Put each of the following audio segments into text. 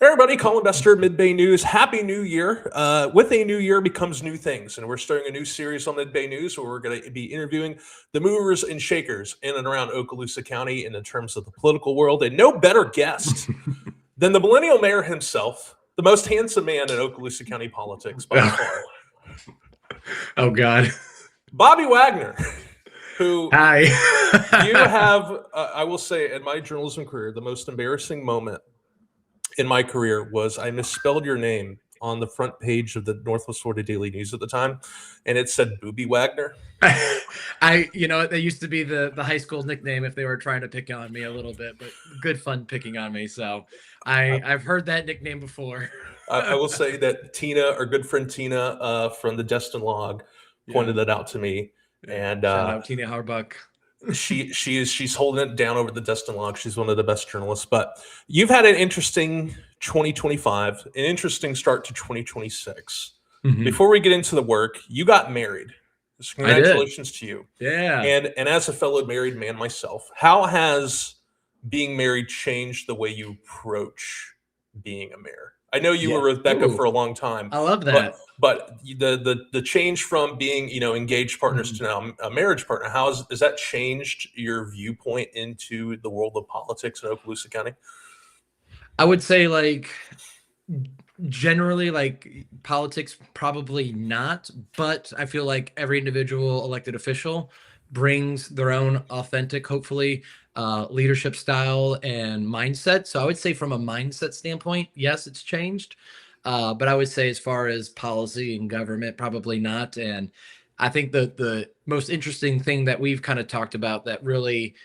Everybody, Colin Bester, Mid-Bay News. Happy New Year. With a new year becomes new things. And we're starting a new series on Mid-Bay News where we're going to be interviewing the movers and shakers in and around Okaloosa County and in terms of the political world. And no better guest than the millennial mayor himself, the most handsome man in Okaloosa County politics by far. Oh, God. Bobby Wagner, who Hi. you have, I will say, in my journalism career, the most embarrassing moment in my career was I misspelled your name on the front page of the Northwest Florida Daily News at the time, and it said Booby Wagner. That used to be the high school nickname if they were trying to pick on me a little bit, but good fun picking on me. So I've heard that nickname before. I will say that Tina, our good friend Tina from the Destin Log, pointed that out to me. And shout out Tina Harbuck. she's holding it down over the Destin Log. She's one of the best journalists. But you've had an interesting 2025, an interesting start to 2026. Mm-hmm. Before we get into the work, you got married. So congratulations to you. Yeah. And as a fellow married man myself, how has being married changed the way you approach being a mayor? I know you were with Becca for a long time. I love that. But the change from being, engaged partners to now a marriage partner, has that changed your viewpoint into the world of politics in Okaloosa County? I would say generally politics, probably not, but I feel like every individual elected official brings their own authentic, hopefully, leadership style and mindset. So I would say from a mindset standpoint, yes, it's changed. But I would say as far as policy and government, probably not. And I think the most interesting thing that we've kind of talked about that really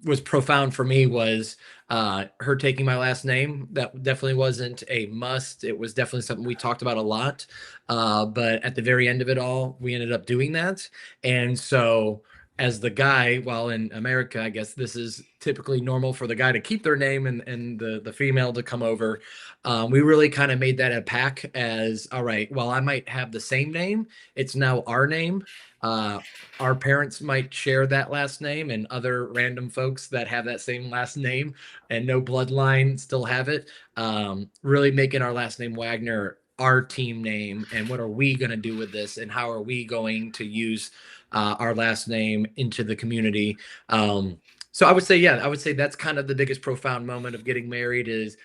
was profound for me was her taking my last name. That definitely wasn't a must. It was definitely something we talked about a lot. But at the very end of it all, we ended up doing that. And so as the guy, while in America, I guess this is typically normal for the guy to keep their name and the female to come over. We really kind of made that a pact as, all right, well, I might have the same name. It's now our name. Our parents might share that last name, and other random folks that have that same last name and no bloodline still have it. Really making our last name Wagner our team name, and what are we going to do with this, and how are we going to use our last name into the community. So I would say that's kind of the biggest profound moment of getting married is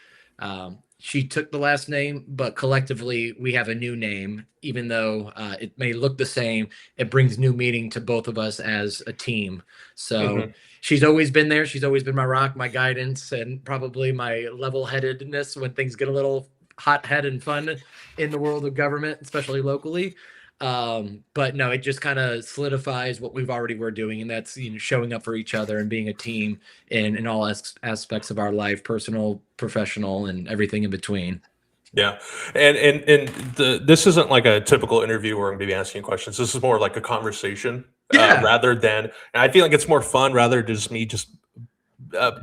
she took the last name, but collectively we have a new name. Even though it may look the same, it brings new meaning to both of us as a team. So she's always been there. She's always been my rock, my guidance, and probably my level-headedness when things get a little hot-headed and fun in the world of government, especially locally. But no, it just kind of solidifies what we've already were doing, and that's showing up for each other and being a team in all aspects of our life, personal, professional, and everything in between. Yeah, and this isn't like a typical interview where I'm going to be asking questions. This is more like a conversation, rather than. And I feel like it's more fun rather than just me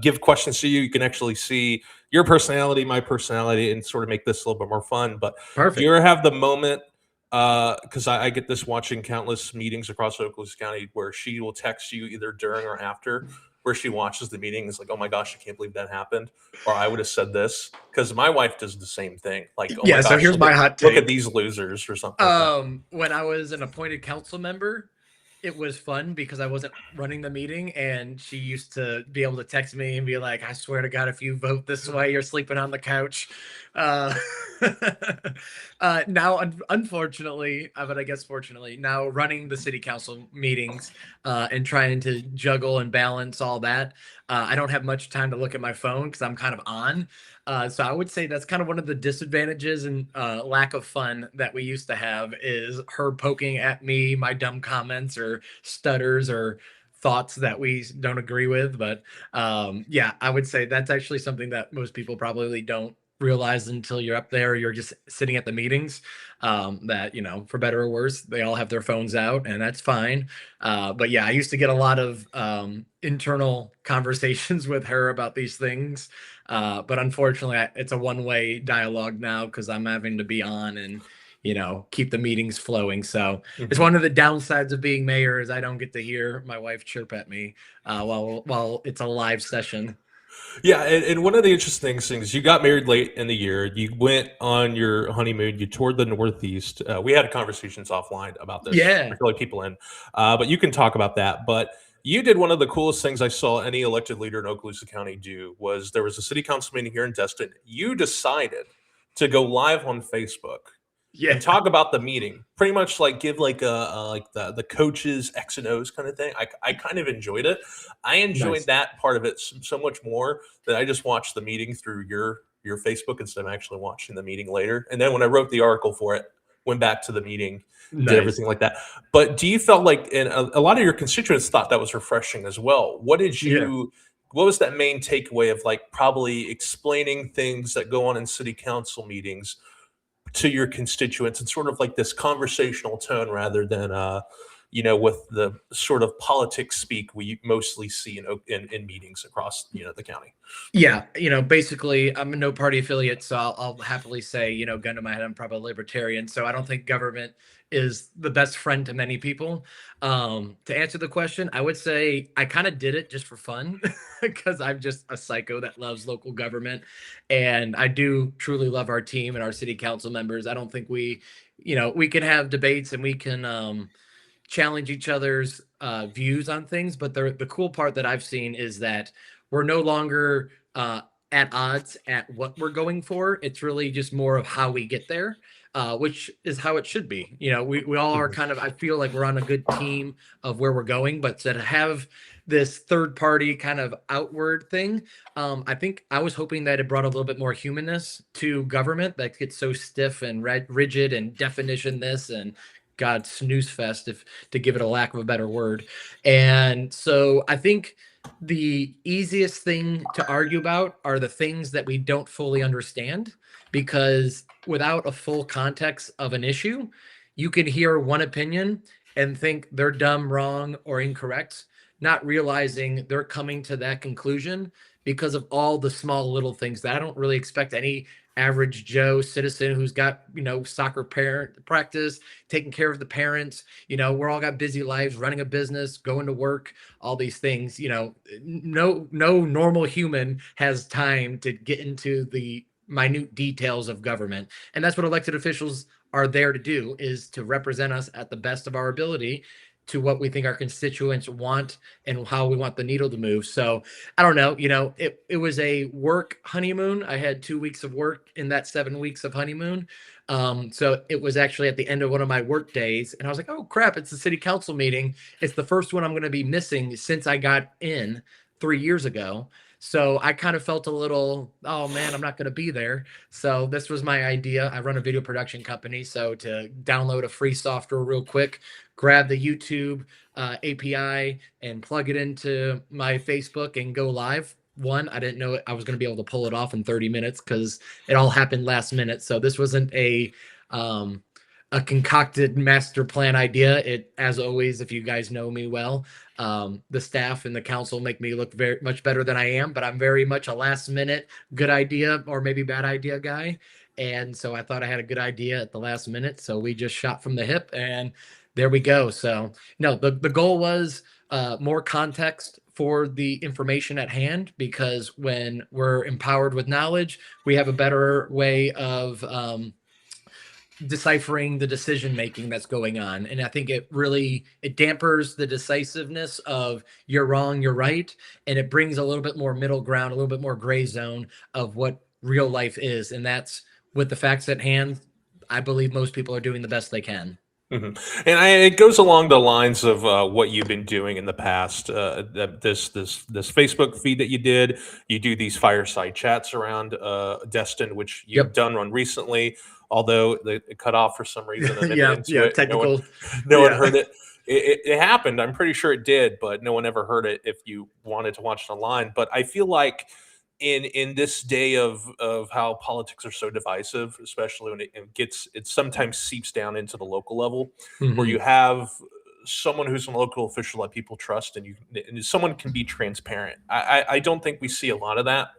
give questions to you. You can actually see your personality, my personality, and sort of make this a little bit more fun. But perfect. Do you ever have the moment? Because I get this watching countless meetings across Okaloosa County where she will text you either during or after, where she watches the meeting. It's like, oh my gosh, I can't believe that happened. Or I would have said this, because my wife does the same thing. Like, oh my gosh, so here's my hot take. Look at these losers or something. When I was an appointed council member, it was fun because I wasn't running the meeting, and she used to be able to text me and be like, I swear to God, if you vote this way, you're sleeping on the couch. Now, unfortunately, but I guess fortunately, now running the city council meetings and trying to juggle and balance all that, I don't have much time to look at my phone because I'm kind of on. So I would say that's kind of one of the disadvantages and lack of fun that we used to have is her poking at me, my dumb comments or stutters or thoughts that we don't agree with. But I would say that's actually something that most people probably don't realize until you're up there, you're just sitting at the meetings, that, for better or worse, they all have their phones out, and that's fine. But yeah, I used to get a lot of internal conversations with her about these things. But unfortunately, it's a one-way dialogue now because I'm having to be on and, keep the meetings flowing. So it's one of the downsides of being mayor is I don't get to hear my wife chirp at me while it's a live session. Yeah, and one of the interesting things, you got married late in the year. You went on your honeymoon. You toured the Northeast. We had conversations offline about this. Yeah. We could let people in, but you can talk about that. But you did one of the coolest things I saw any elected leader in Okaloosa County do. Was there was a city council meeting here in Destin. You decided to go live on Facebook Yeah. and talk about the meeting. Pretty much like give like a like the coaches X and O's kind of thing. I kind of enjoyed it. I enjoyed Nice. that part of it so much more that I just watched the meeting through your Facebook instead of actually watching the meeting later. And then when I wrote the article for it, went back to the meeting, did Nice. everything like that. But do you felt like, and a lot of your constituents thought that was refreshing as well. Yeah. What was that main takeaway of like probably explaining things that go on in city council meetings to your constituents and sort of like this conversational tone rather than with the sort of politics speak we mostly see in meetings across the county. Yeah, basically, I'm a no party affiliate, so I'll happily say, gun to my head, I'm probably a libertarian. So I don't think government is the best friend to many people. To answer the question, I would say I kind of did it just for fun because I'm just a psycho that loves local government. And I do truly love our team and our city council members. I don't think we can have debates and we can challenge each other's views on things. But the cool part that I've seen is that we're no longer at odds at what we're going for. It's really just more of how we get there, which is how it should be. We all are kind of, I feel like we're on a good team of where we're going, but to have this third party kind of outward thing, I think I was hoping that it brought a little bit more humanness to government that gets so stiff and rigid and definition this and God snooze fest, if to give it a lack of a better word. And so I think the easiest thing to argue about are the things that we don't fully understand, because without a full context of an issue, you can hear one opinion and think they're dumb, wrong, or incorrect, not realizing they're coming to that conclusion because of all the small little things that I don't really expect any average Joe citizen who's got, soccer parent practice, taking care of the parents, we're all got busy lives, running a business, going to work, all these things, no normal human has time to get into the minute details of government. And that's what elected officials are there to do, is to represent us at the best of our ability to what we think our constituents want and how we want the needle to move. So I don't know, it was a work honeymoon. I had 2 weeks of work in that 7 weeks of honeymoon. So it was actually at the end of one of my work days, and I was like, oh crap, it's the city council meeting. It's the first one I'm going to be missing since I got in 3 years ago. So I kind of felt a little, oh man, I'm not going to be there. So this was my idea. I run a video production company. So to download a free software real quick, grab the YouTube API and plug it into my Facebook and go live. One, I didn't know I was going to be able to pull it off in 30 minutes because it all happened last minute. So this wasn't a concocted master plan idea. It, as always, if you guys know me well, the staff and the council make me look very much better than I am, but I'm very much a last minute good idea or maybe bad idea guy. And so I thought I had a good idea at the last minute. So we just shot from the hip and there we go. So no, the goal was more context for the information at hand, because when we're empowered with knowledge, we have a better way of deciphering the decision making that's going on. And I think it dampers the decisiveness of you're wrong, you're right, and it brings a little bit more middle ground, a little bit more gray zone of what real life is. And that's, with the facts at hand, I believe most people are doing the best they can. And it goes along the lines of what you've been doing in the past. This Facebook feed that you did, you do these fireside chats around Destin, which you've Yep. done one recently. Although it cut off for some reason, and then Yeah, it, technical. no one heard it. It happened. I'm pretty sure it did, but no one ever heard it if you wanted to watch it online. But I feel like in this day of how politics are so divisive, especially when it sometimes seeps down into the local level, where you have someone who's a local official that people trust, and someone can be transparent. I don't think we see a lot of that.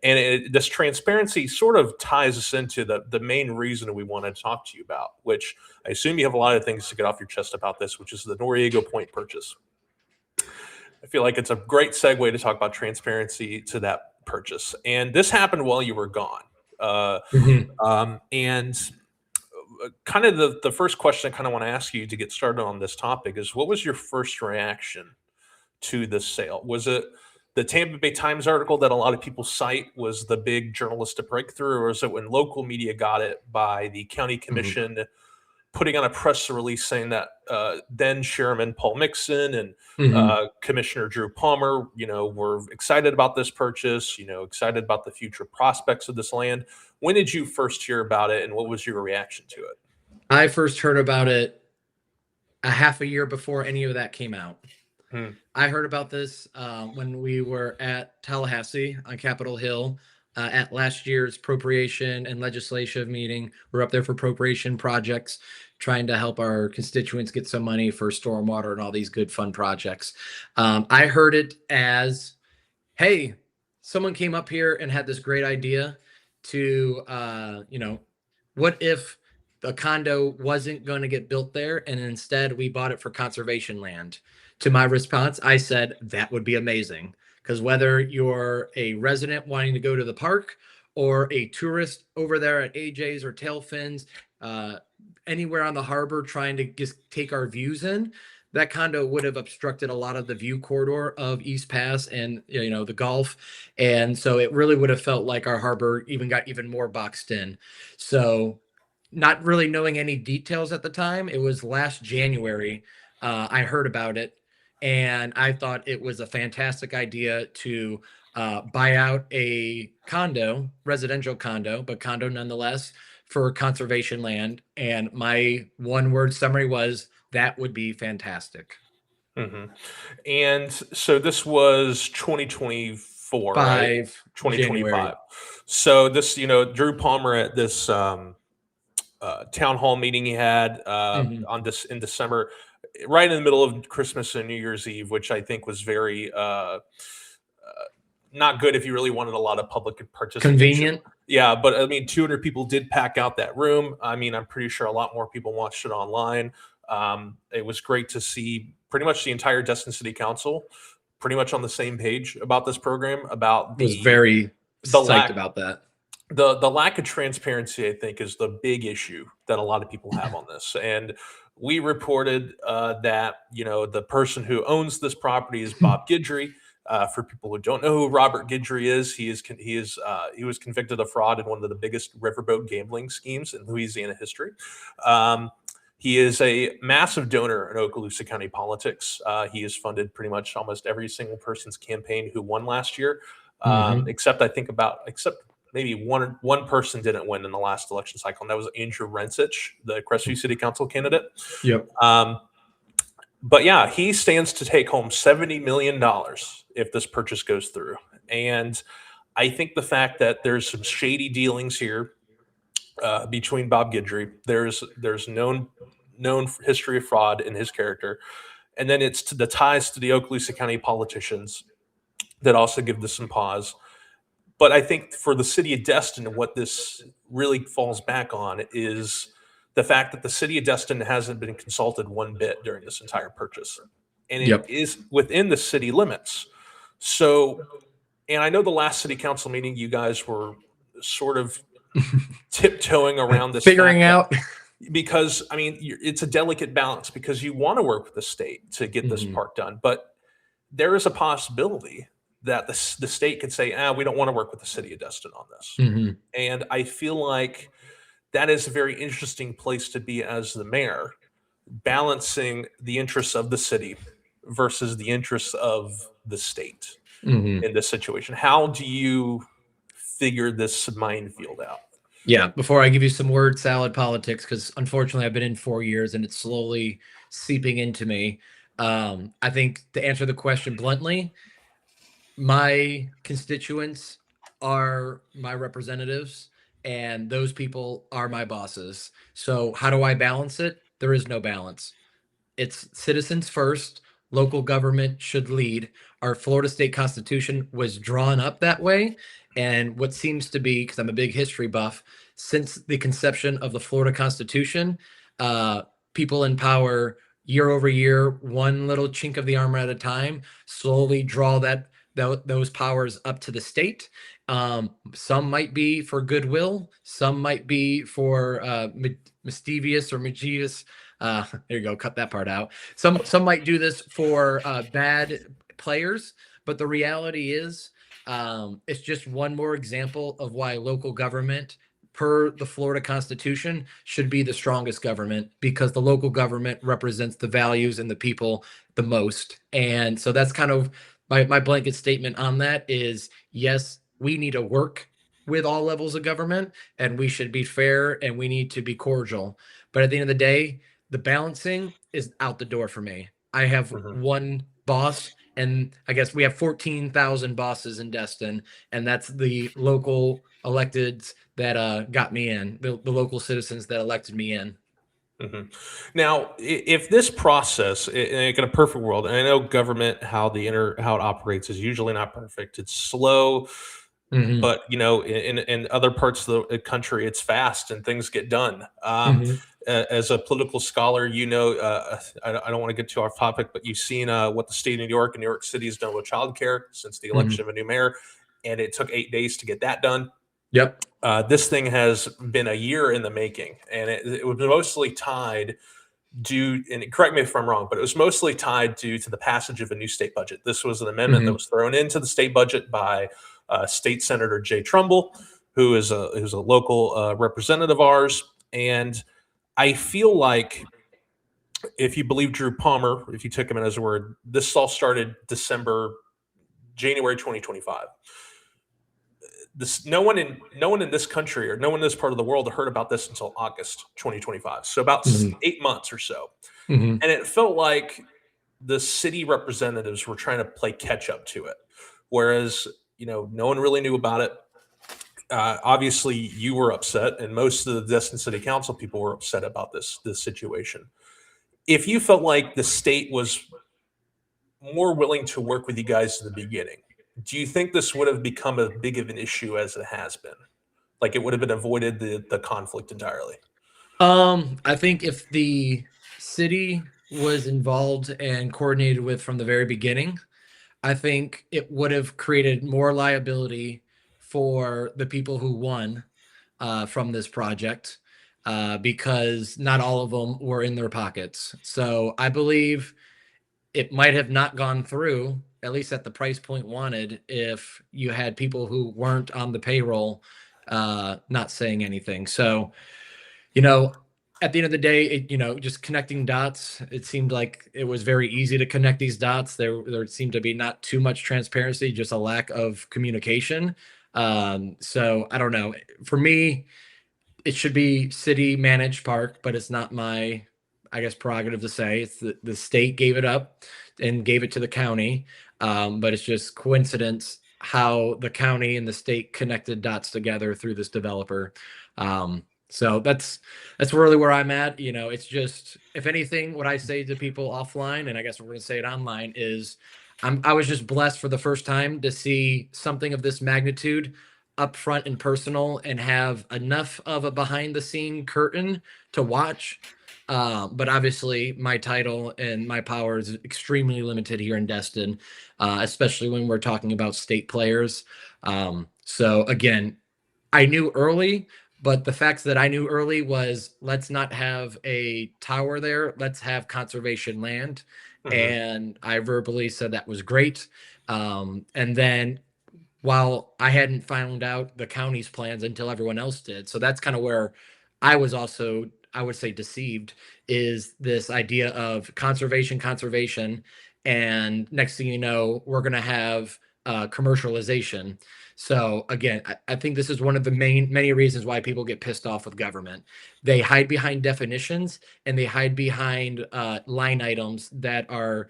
And this transparency sort of ties us into the main reason we want to talk to you about, which I assume you have a lot of things to get off your chest about this, which is the Norriego Point purchase. I feel like it's a great segue to talk about transparency to that purchase, and this happened while you were gone. And kind of the first question I kind of want to ask you to get started on this topic is, what was your first reaction to this sale? Was it the Tampa Bay Times article that a lot of people cite was the big journalistic breakthrough, or was it when local media got it by the county commission putting on a press release saying that then Chairman Paul Mixon and Commissioner Drew Palmer, were excited about this purchase, excited about the future prospects of this land? When did you first hear about it, and what was your reaction to it? I first heard about it a half a year before any of that came out. I heard about this when we were at Tallahassee on Capitol Hill at last year's appropriation and legislative meeting. We're up there for appropriation projects, trying to help our constituents get some money for stormwater and all these good fun projects. I heard it as, hey, someone came up here and had this great idea to, what if the condo wasn't going to get built there and instead we bought it for conservation land? To my response, I said, that would be amazing. Because whether you're a resident wanting to go to the park or a tourist over there at AJ's or Tailfins, anywhere on the harbor trying to just take our views in, that condo would have obstructed a lot of the view corridor of East Pass and the Gulf. And so it really would have felt like our harbor got even more boxed in. So not really knowing any details at the time, it was last January I heard about it. And I thought it was a fantastic idea to buy out a condo, residential condo, but condo nonetheless, for conservation land. And my one-word summary was, that would be fantastic. And so this was 2024, right? 2025. January. So this, Drew Palmer at this town hall meeting he had in December, right in the middle of Christmas and New Year's Eve, which I think was very not good if you really wanted a lot of public participation. Convenient. Yeah, but I mean, 200 people did pack out that room. I mean, I'm pretty sure a lot more people watched it online. It was great to see pretty much the entire Destin City Council pretty much on the same page about this program, about was very psyched about that. The lack of transparency, I think, is the big issue that a lot of people have on this. And we reported that, the person who owns this property is Bob Guidry. For people who don't know who Robert Guidry is, he was convicted of fraud in one of the biggest riverboat gambling schemes in Louisiana history. He is a massive donor in Okaloosa County politics. He has funded pretty much almost every single person's campaign who won last year, except maybe one person didn't win in the last election cycle, and that was Andrew Rensich, the Crestview City Council candidate. Yep. But yeah, he stands to take home $70 million if this purchase goes through. And I think the fact that there's some shady dealings here between Bob Guidry, there's known history of fraud in his character, and then it's the ties to the Okaloosa County politicians that also give this some pause. But I think for the city of Destin, what this really falls back on is the fact that the city of Destin hasn't been consulted one bit during this entire purchase. And it is within the city limits. So, and I know the last city council meeting, you guys were sort of tiptoeing around this. Figuring out. Because, I mean, it's a delicate balance because you want to work with the state to get this part done. But there is a possibility that the state could say, we don't want to work with the city of Destin on this. And I feel like that is a very interesting place to be as the mayor, balancing the interests of the city versus the interests of the state in this situation. How do you figure this minefield out? Yeah, before I give you some word salad politics, because unfortunately I've been in 4 years and it's slowly seeping into me. I think to answer the question bluntly, my constituents are my representatives and those people are my bosses. So how do I balance it? There is no balance. It's citizens first. Local government should lead. Our Florida state constitution was drawn up that way. And what seems to be, because I'm a big history buff, since the conception of the Florida Constitution, people in power year over year, one little chink of the armor at a time, slowly draw that those powers up to the state. Some might be for goodwill, some might be for mischievous or mischievous. There you go, cut that part out. Some might do this for bad players, but the reality is, it's just one more example of why local government, per the Florida Constitution, should be the strongest government, because the local government represents the values and the people the most. And so that's kind of my blanket statement on that is, yes, we need to work with all levels of government, and we should be fair, and we need to be cordial. But at the end of the day, the balancing is out the door for me. I have one boss, and I guess we have 14,000 bosses in Destin, and that's the local electeds that got me in, the local citizens that elected me in. Now, if this process, in a perfect world, and I know government, how it operates is usually not perfect. It's slow, Mhm. but in other parts of the country, it's fast and things get done. Mhm. As a political scholar, I don't want to get too off topic, but you've seen what the state of New York and New York City has done with childcare since the election Mhm. of a new mayor, and it took 8 days to get that done. Yep. This thing has been a year in the making, and it was mostly tied due, and correct me if I'm wrong, but it was mostly tied due to the passage of a new state budget. This was an amendment that Mhm. was thrown into the state budget by State Senator Jay Trumbull, who's a local representative of ours. And I feel like, if you believe Drew Palmer, if you took him at his word, this all started January 2025. No one in this country, or no one in this part of the world, heard about this until August 2025. So about Mhm. 8 months or so. Mhm. And it felt like the city representatives were trying to play catch up to it, whereas no one really knew about it. Obviously, you were upset, and most of the Destin City Council people were upset about this situation. If you felt like the state was more willing to work with you guys in the beginning, do you think this would have become as big of an issue as it has been? Like, it would have been avoided the conflict entirely? I think if the city was involved and coordinated with from the very beginning, I think it would have created more liability for the people who won from this project, because not all of them were in their pockets. So I believe it might have not gone through, at least at the price point wanted, if you had people who weren't on the payroll not saying anything. So, you know, at the end of the day, just connecting dots, it seemed like it was very easy to connect these dots. There seemed to be not too much transparency, just a lack of communication. So I don't know. For me, it should be city managed park, but it's not my, I guess, prerogative to say. It's the state gave it up and gave it to the county. But it's just coincidence how the county and the state connected dots together through this developer. So that's really where I'm at. It's just, if anything, what I say to people offline, and I guess we're going to say it online, is I was just blessed for the first time to see something of this magnitude upfront and personal, and have enough of a behind the scene curtain to watch. But obviously, my title and my power is extremely limited here in Destin, especially when we're talking about state players. So again, I knew early, but the facts that I knew early was, let's not have a tower there. Let's have conservation land. Mhm. And I verbally said that was great. And then, while I hadn't found out the county's plans until everyone else did. So that's kind of where I was also, I would say, deceived, is this idea of conservation, and next thing you know, we're going to have commercialization. So again, I think this is one of the many reasons why people get pissed off with government. They hide behind definitions, and they hide behind line items that are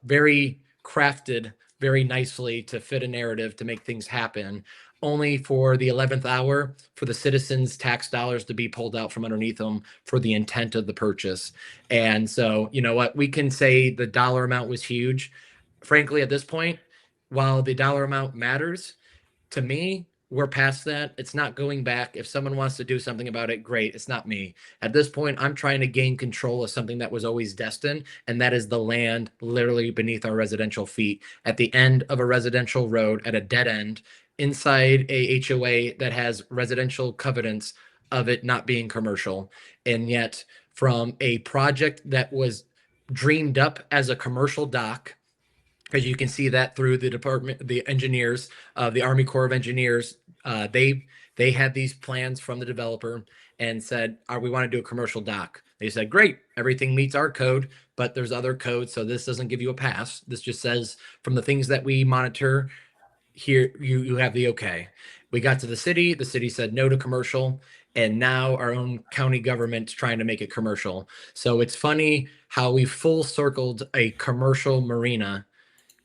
very crafted very nicely to fit a narrative to make things happen, only for the 11th hour for the citizens' tax dollars to be pulled out from underneath them for the intent of the purchase. And so, you know what? We can say the dollar amount was huge. Frankly, at this point, while the dollar amount matters, to me, we're past that. It's not going back. If someone wants to do something about it, great. It's not me. At this point, I'm trying to gain control of something that was always destined, and that is the land literally beneath our residential feet at the end of a residential road at a dead end inside a HOA that has residential covenants of it not being commercial. And yet, from a project that was dreamed up as a commercial dock, as you can see that through the department, the engineers, the Army Corps of Engineers, they had these plans from the developer and said, we want to do a commercial dock. They said, great, everything meets our code, but there's other codes, so this doesn't give you a pass. This just says from the things that we monitor here, you have the okay. We got to the city said no to commercial, and now our own county government's trying to make it commercial. So it's funny how we full circled a commercial marina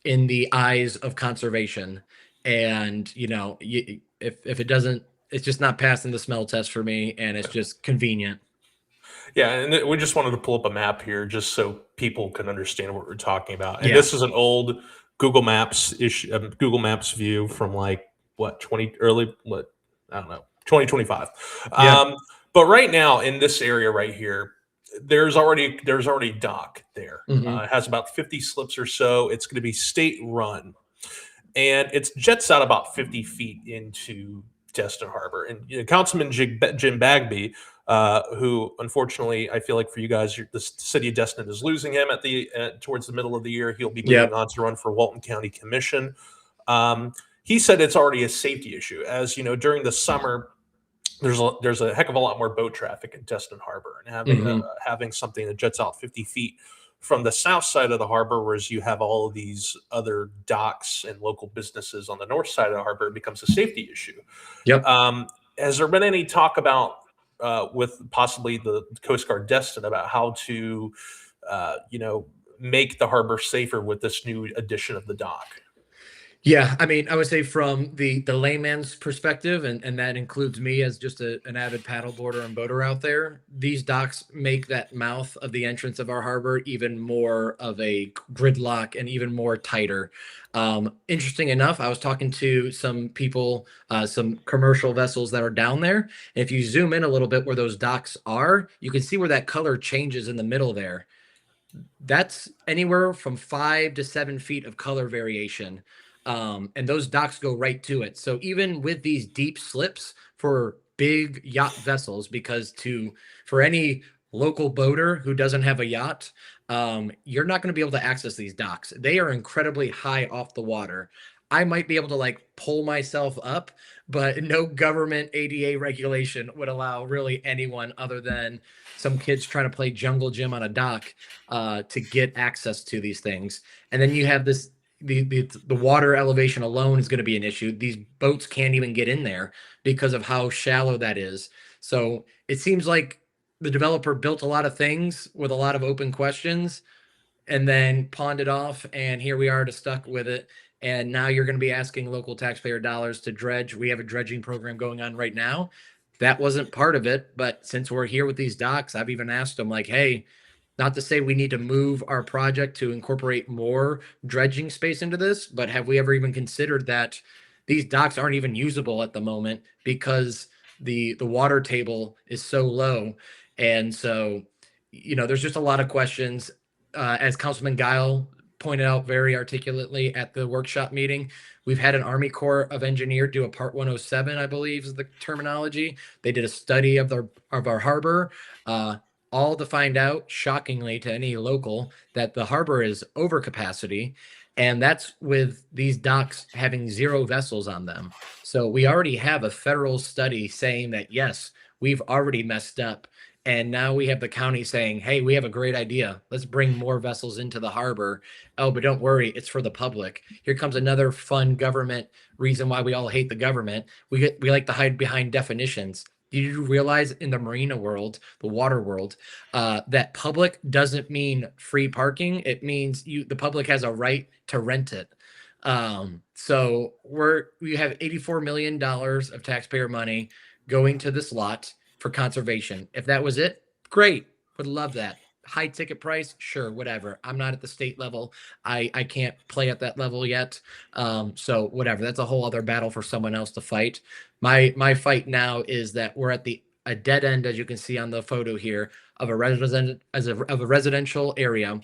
in the eyes of conservation. And if it doesn't, it's just not passing the smell test for me, and it's just convenient. Yeah, and we just wanted to pull up a map here just so people can understand what we're talking about. And Yeah. this is an old Google Maps issue, Google Maps view from like what 2025. Yeah. But right now in this area right here, there's already dock there. Mhm. It has about 50 slips or so. It's going to be state run, and it jets out about 50 feet into Destin Harbor. And Councilman Jim Bagby, who unfortunately I feel like for you guys, the city of Destin is losing him towards the middle of the year. He'll be moving on to run for Walton County Commission. He said it's already a safety issue, as you know, during the summer. There's a heck of a lot more boat traffic in Destin Harbor, and having something that jets out 50 feet from the south side of the harbor, whereas you have all of these other docks and local businesses on the north side of the harbor, it becomes a safety issue. Yep. Has there been any talk about with possibly the Coast Guard Destin about how to make the harbor safer with this new addition of the dock? Yeah, I mean, I would say from the layman's perspective, and that includes me as just an avid paddleboarder and boater out there, these docks make that mouth of the entrance of our harbor even more of a gridlock and even more tighter. Interesting enough, I was talking to some people, some commercial vessels that are down there. If you zoom in a little bit where those docks are, you can see where that color changes in the middle there. That's anywhere from 5 to 7 feet of color variation. And those docks go right to it. So even with these deep slips for big yacht vessels, because for any local boater who doesn't have a yacht, you're not going to be able to access these docks. They are incredibly high off the water. I might be able to like pull myself up, but no government ADA regulation would allow really anyone other than some kids trying to play jungle gym on a dock to get access to these things. And then you have this the water elevation alone is going to be an issue. These boats can't even get in there because of how shallow that is. So it seems like the developer built a lot of things with a lot of open questions and then pawned it off, and here we are to stuck with it. And now you're going to be asking local taxpayer dollars to dredge. We have a dredging program going on right now. That wasn't part of it, but since we're here with these docks, I've even asked them like, hey, not to say we need to move our project to incorporate more dredging space into this, but have we ever even considered that these docks aren't even usable at the moment because the water table is so low? And so, there's just a lot of questions. As Councilman Guile pointed out very articulately at the workshop meeting, we've had an Army Corps of Engineers do a Part 107, I believe is the terminology. They did a study of our harbor, all to find out, shockingly to any local, that the harbor is over capacity. And that's with these docks having 0 vessels on them. So we already have a federal study saying that, yes, we've already messed up. And now we have the county saying, hey, we have a great idea. Let's bring more vessels into the harbor. Oh, but don't worry, it's for the public. Here comes another fun government reason why we all hate the government. We like to hide behind definitions. Do you realize in the marina world, the water world, that public doesn't mean free parking? It means the public has a right to rent it. So we have $84 million of taxpayer money going to this lot for conservation. If that was it, great. Would love that. high ticket price, sure, whatever. I'm not at the state level. I can't play at that level yet. So whatever. That's a whole other battle for someone else to fight. My fight now is that we're at a dead end, as you can see on the photo here, of a residential area.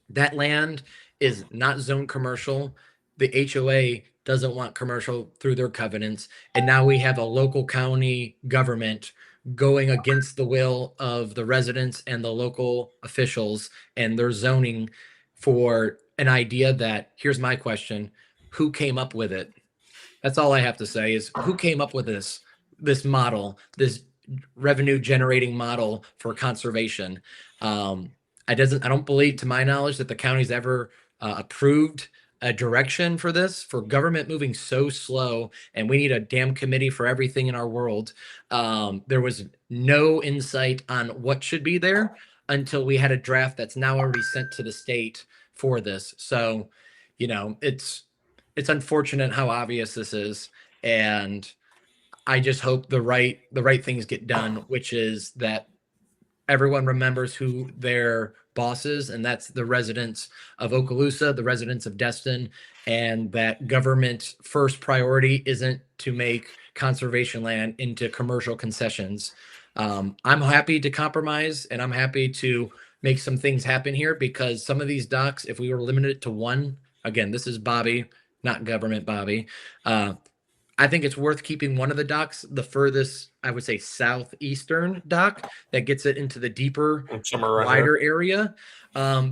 That land is not zone commercial. The HOA doesn't want commercial through their covenants. And now we have a local county government going against the will of the residents and the local officials and their zoning for an idea that, here's my question, who came up with it? That's all I have to say is who came up with this model, this revenue generating model for conservation. I don't believe, to my knowledge, that the county's ever approved a direction for this, for government moving so slow, and we need a damn committee for everything in our world. There was no insight on what should be there until we had a draft that's now already sent to the state for this. So, it's unfortunate how obvious this is, and I just hope the right things get done, which is that everyone remembers who their boss is, and that's the residents of Okaloosa, the residents of Destin, and that government first priority isn't to make conservation land into commercial concessions. I'm happy to compromise, and I'm happy to make some things happen here, because some of these docks, if we were limited to one, again, this is Bobby, not government Bobby. I think it's worth keeping one of the docks, the furthest, I would say, southeastern dock that gets it into the deeper, wider area.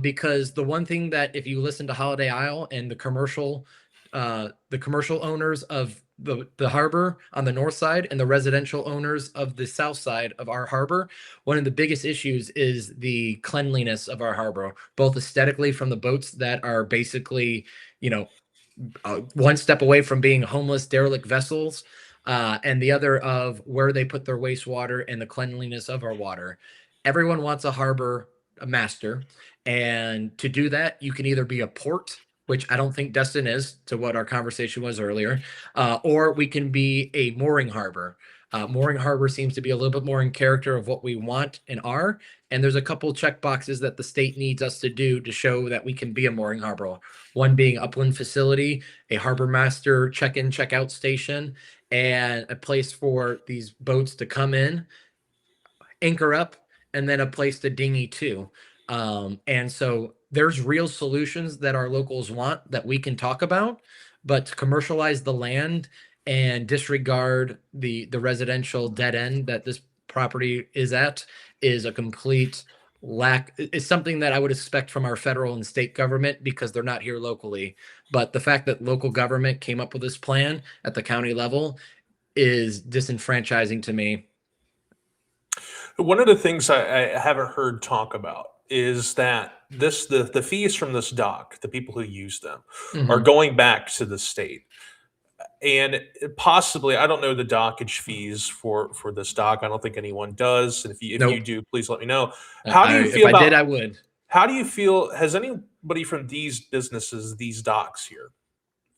Because the one thing that, if you listen to Holiday Isle and the commercial owners of the harbor on the north side and the residential owners of the south side of our harbor, one of the biggest issues is the cleanliness of our harbor, both aesthetically from the boats that are basically, one step away from being homeless, derelict vessels, and the other of where they put their wastewater and the cleanliness of our water. Everyone wants a harbor master, and to do that, you can either be a port, which I don't think Destin is, to what our conversation was earlier, or we can be a mooring harbor. Mooring harbor seems to be a little bit more in character of what we want and are. And there's a couple check boxes that the state needs us to do to show that we can be a mooring harbor. One being upland facility, a harbor master check-in, check-out station, and a place for these boats to come in, anchor up, and then a place to dinghy to. And so there's real solutions that our locals want that we can talk about, but to commercialize the land and disregard the residential dead end that this property is at is a complete lack. It's something that I would expect from our federal and state government, because they're not here locally. But the fact that local government came up with this plan at the county level is disenfranchising to me. One of the things I haven't heard talk about is that the fees from this dock, the people who use them, are going back to the state. And possibly, I don't know the dockage fees for this dock. I don't think anyone does. And if you do, please let me know. How do you feel if I did, I would. How do you feel? Has anybody from these businesses, these docks here,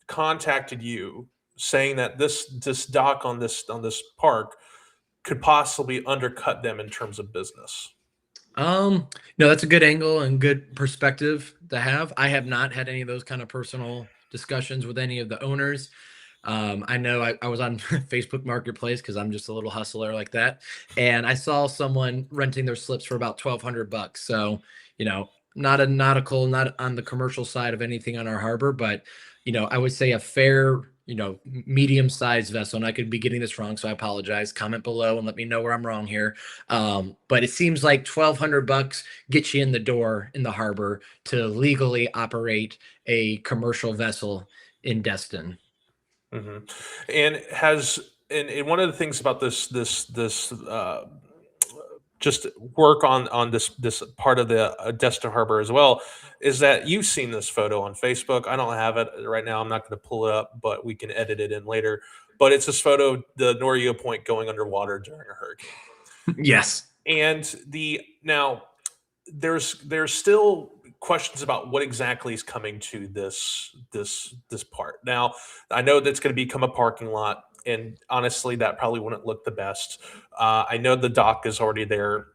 contacted you saying that this dock on this park could possibly undercut them in terms of business? No, that's a good angle and good perspective to have. I have not had any of those kind of personal discussions with any of the owners. I know I was on Facebook Marketplace, because I'm just a little hustler like that, and I saw someone renting their slips for about $1,200. So, not a nautical, not on the commercial side of anything on our harbor, but I would say a fair, medium-sized vessel. And I could be getting this wrong, so I apologize. Comment below and let me know where I'm wrong here. But it seems like $1,200 gets you in the door in the harbor to legally operate a commercial vessel in Destin. And one of the things about this just work on this part of the Destin Harbor as well is that you've seen this photo on Facebook. I don't have it right now. I'm not going to pull it up, but we can edit it in later. But it's this photo, the Norriego Point going underwater during a hurricane. Yes. And now there's still questions about what exactly is coming to this part. Now, I know that's going to become a parking lot, and honestly, that probably wouldn't look the best. I know the dock is already there.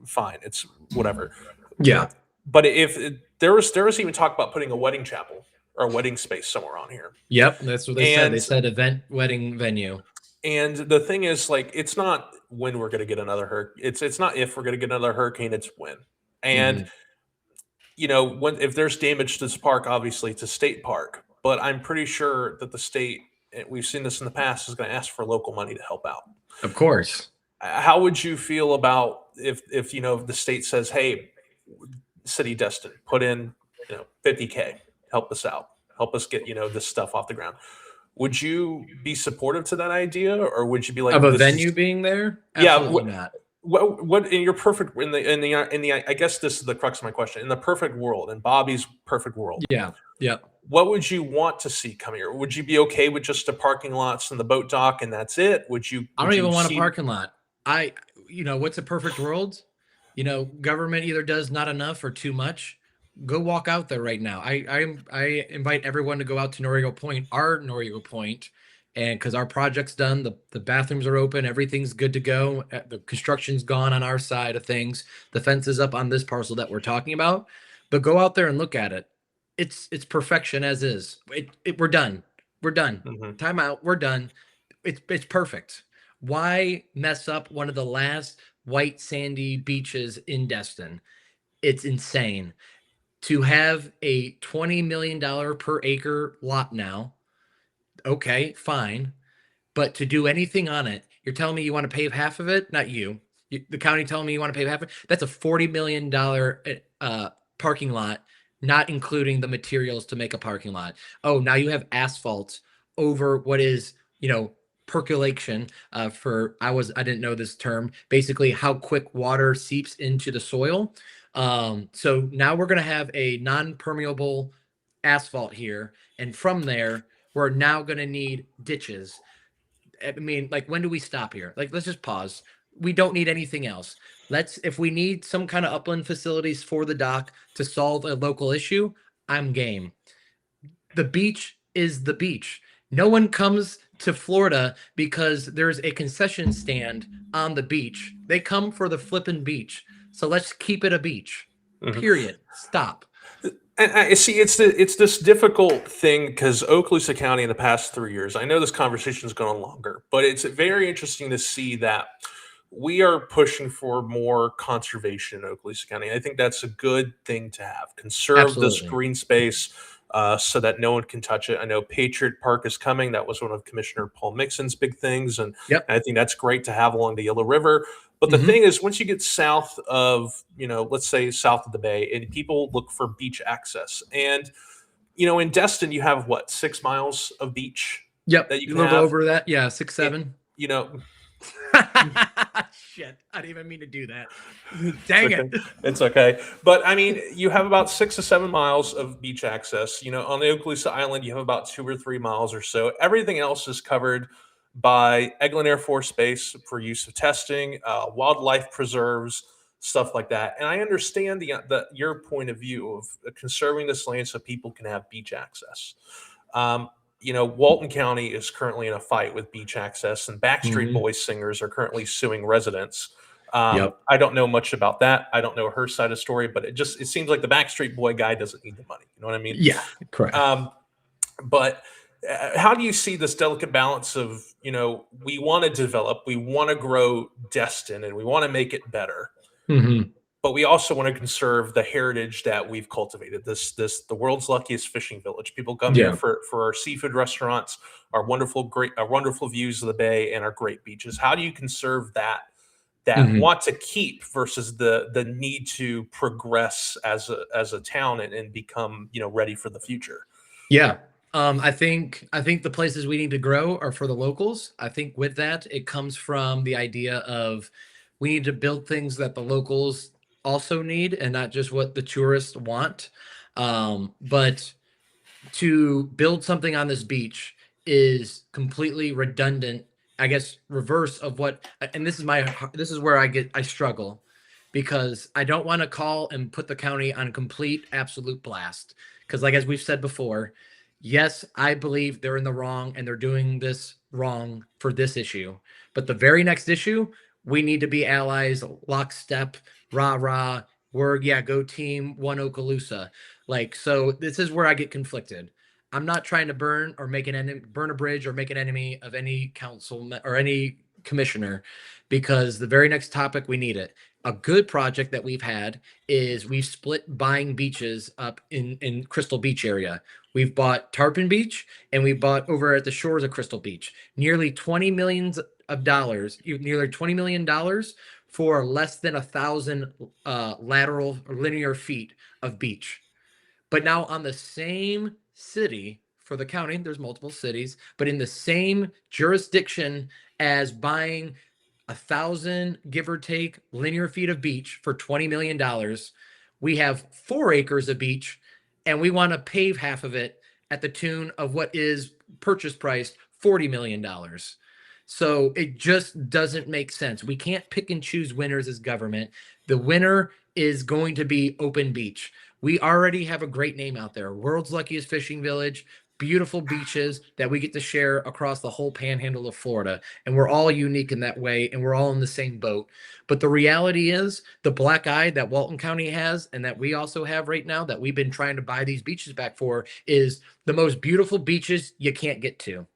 fine, it's whatever. Yeah. But if there was even talk about putting a wedding chapel or a wedding space somewhere on here. Yep, that's what they said. They And said event wedding venue. and the thing is, like, it's not when we're going to get another hurricane. It's not if we're going to get another hurricane. It's when. And Mhm. when if there's damage to this park, obviously it's a state park. But I'm pretty sure that the state, and we've seen this in the past, is going to ask for local money to help out. Of course. How would you feel about if the state says, "Hey, City Destin, put in $50K, help us out, help us get this stuff off the ground"? Would you be supportive to that idea, or would you be like, Of a "This is venue being there? yeah"? Absolutely not. What in your perfect in the I guess this is the crux of my question. In the perfect world, in Bobby's perfect world, Yeah. Yep. what would you want to see come here? Would you be okay with just the parking lots and the boat dock and that's it? Would you I would don't you even want a see parking lot. What's a perfect world? Government either does not enough or too much. Go walk out there right now. I invite everyone to go out to Norriego Point, our Norriego Point, and because our project's done, the bathrooms are open, everything's good to go. The construction's gone on our side of things. The fence is up on this parcel that we're talking about. But go out there and look at it. It's perfection as is. We're done. We're done. Mhm. Time out. We're done. It's perfect. Why mess up one of the last white sandy beaches in Destin? It's insane to have a $20 million per acre lot now. Okay, fine. But to do anything on it, you're telling me you want to pave half of it? Not you. The county telling me you want to pave half of it? That's a $40 million parking lot, not including the materials to make a parking lot. Oh, now you have asphalt over what is, percolation I didn't know this term, basically how quick water seeps into the soil. So now we're going to have a non-permeable asphalt here. And from there, we're now going to need ditches. I mean, like, when do we stop here? Like, let's just pause. We don't need anything else. If we need some kind of upland facilities for the dock to solve a local issue, I'm game. The beach is the beach. No one comes to Florida because there's a concession stand on the beach. They come for the flippin' beach. So let's keep it a beach. Mhm. Period. Stop. And I see it's this difficult thing because Okaloosa County in the past 3 years, I know this conversation has gone on longer, but it's very interesting to see that we are pushing for more conservation in Okaloosa County. I think that's a good thing to have. Conserve this Absolutely. green space so that no one can touch it. I know Patriot Park is coming. That was one of Commissioner Paul Mixon's big things, and Yep. I think that's great to have along the Yellow River. But the thing is, once you get south of, let's say south of the bay, and people look for beach access, and in Destin, you have what, 6 miles of beach Yep. that you A can little have. over that. Yeah. 6, 7. You know, Shit. I didn't even mean to do that. Dang it. it's okay. But I mean, you have about 6 to 7 miles of beach access. On the Okaloosa Island, you have about 2 or 3 miles or so. Everything else is covered by Eglin Air Force Base for use of testing, wildlife preserves, stuff like that. And I understand your point of view of conserving this land so people can have beach access. Walton County is currently in a fight with beach access, and Backstreet Boys singers are currently suing residents. Yep. I don't know much about that. I don't know her side of the story, but it seems like the Backstreet Boy guy doesn't need the money. You know what I mean? Yeah. Correct. But how do you see this delicate balance of, we want to develop, we want to grow Destin, and we want to make it better, but we also want to conserve the heritage that we've cultivated. The world's luckiest fishing village. People come here for our seafood restaurants, our wonderful views of the bay, and our great beaches. How do you conserve that want to keep versus the need to progress as a town and become ready for the future? Yeah. I think the places we need to grow are for the locals. I think with that, it comes from the idea of we need to build things that the locals also need and not just what the tourists want. But to build something on this beach is completely redundant, I guess, reverse of what, and this is where I struggle, because I don't want to call and put the county on complete absolute blast. Because, like, as we've said before, yes, I believe they're in the wrong and they're doing this wrong for this issue. But the very next issue, We need to be allies, lockstep, rah rah. Go team, one Okaloosa. Like, so this is where I get conflicted. I'm not trying to burn a bridge or make an enemy of any council or any commissioner, because the very next topic we need it. A good project that we've had is we've split buying beaches up in Crystal Beach area. We've bought Tarpon Beach and we bought over at the shores of Crystal Beach. Nearly 20 millions of dollars, nearly $20 million for less than 1,000 lateral or linear feet of beach. But now on the same city for the county, there's multiple cities, but in the same jurisdiction as buying 1,000, give or take, linear feet of beach for $20 million, we have 4 acres of beach, and we want to pave half of it at the tune of what is purchase price $40 million. So it just doesn't make sense. We can't pick and choose winners as government. The winner is going to be Open Beach. We already have a great name out there. World's luckiest fishing village, beautiful beaches that we get to share across the whole panhandle of Florida. And we're all unique in that way, and we're all in the same boat. But the reality is the black eye that Walton County has and that we also have right now that we've been trying to buy these beaches back for is the most beautiful beaches you can't get to.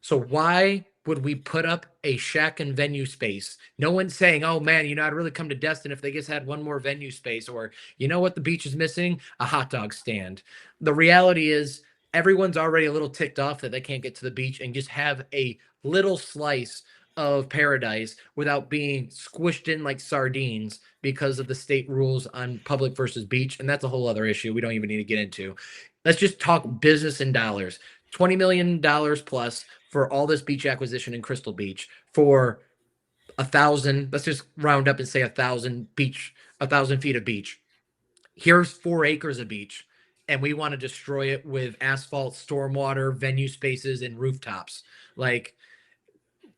So why would we put up a shack and venue space? No one's saying, oh man, I'd really come to Destin if they just had one more venue space, or you know what the beach is missing? A hot dog stand. The reality is everyone's already a little ticked off that they can't get to the beach and just have a little slice of paradise without being squished in like sardines because of the state rules on public versus beach. And that's a whole other issue we don't even need to get into. Let's just talk business and dollars. $20 million plus for all this beach acquisition in Crystal Beach for 1,000. Let's just round up and say 1,000 feet of beach. Here's 4 acres of beach, and we want to destroy it with asphalt, stormwater, venue spaces, and rooftops. Like,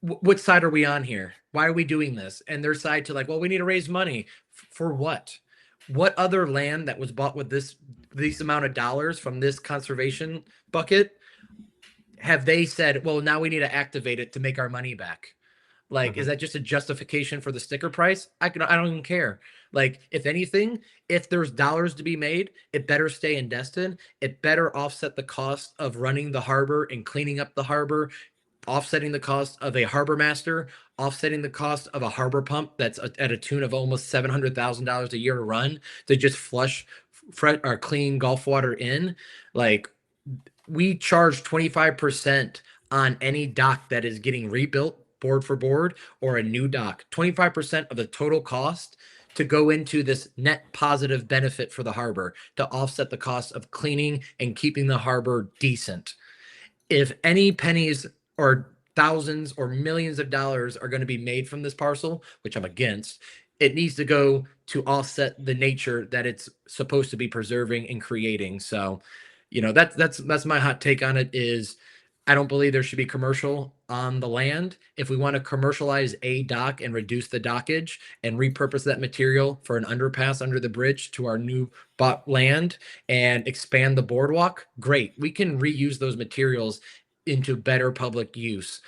what side are we on here? Why are we doing this? And their side to like, well, we need to raise money for what? What other land that was bought with this amount of dollars from this conservation bucket have they said, well, now we need to activate it to make our money back? Like, is that just a justification for the sticker price? I don't even care. Like, if anything, if there's dollars to be made, it better stay in Destin. It better offset the cost of running the harbor and cleaning up the harbor, offsetting the cost of a harbor master, offsetting the cost of a harbor pump that's at a tune of almost $700,000 a year to run to just flush or clean Gulf water in. Like, we charge 25% on any dock that is getting rebuilt board for board or a new dock. 25% of the total cost to go into this net positive benefit for the harbor to offset the cost of cleaning and keeping the harbor decent. If any pennies or thousands or millions of dollars are going to be made from this parcel, which I'm against, it needs to go to offset the nature that it's supposed to be preserving and creating. So, that's my hot take on it is I don't believe there should be commercial on the land. If we want to commercialize a dock and reduce the dockage and repurpose that material for an underpass under the bridge to our new bought land and expand the boardwalk, great. We can reuse those materials into better public use.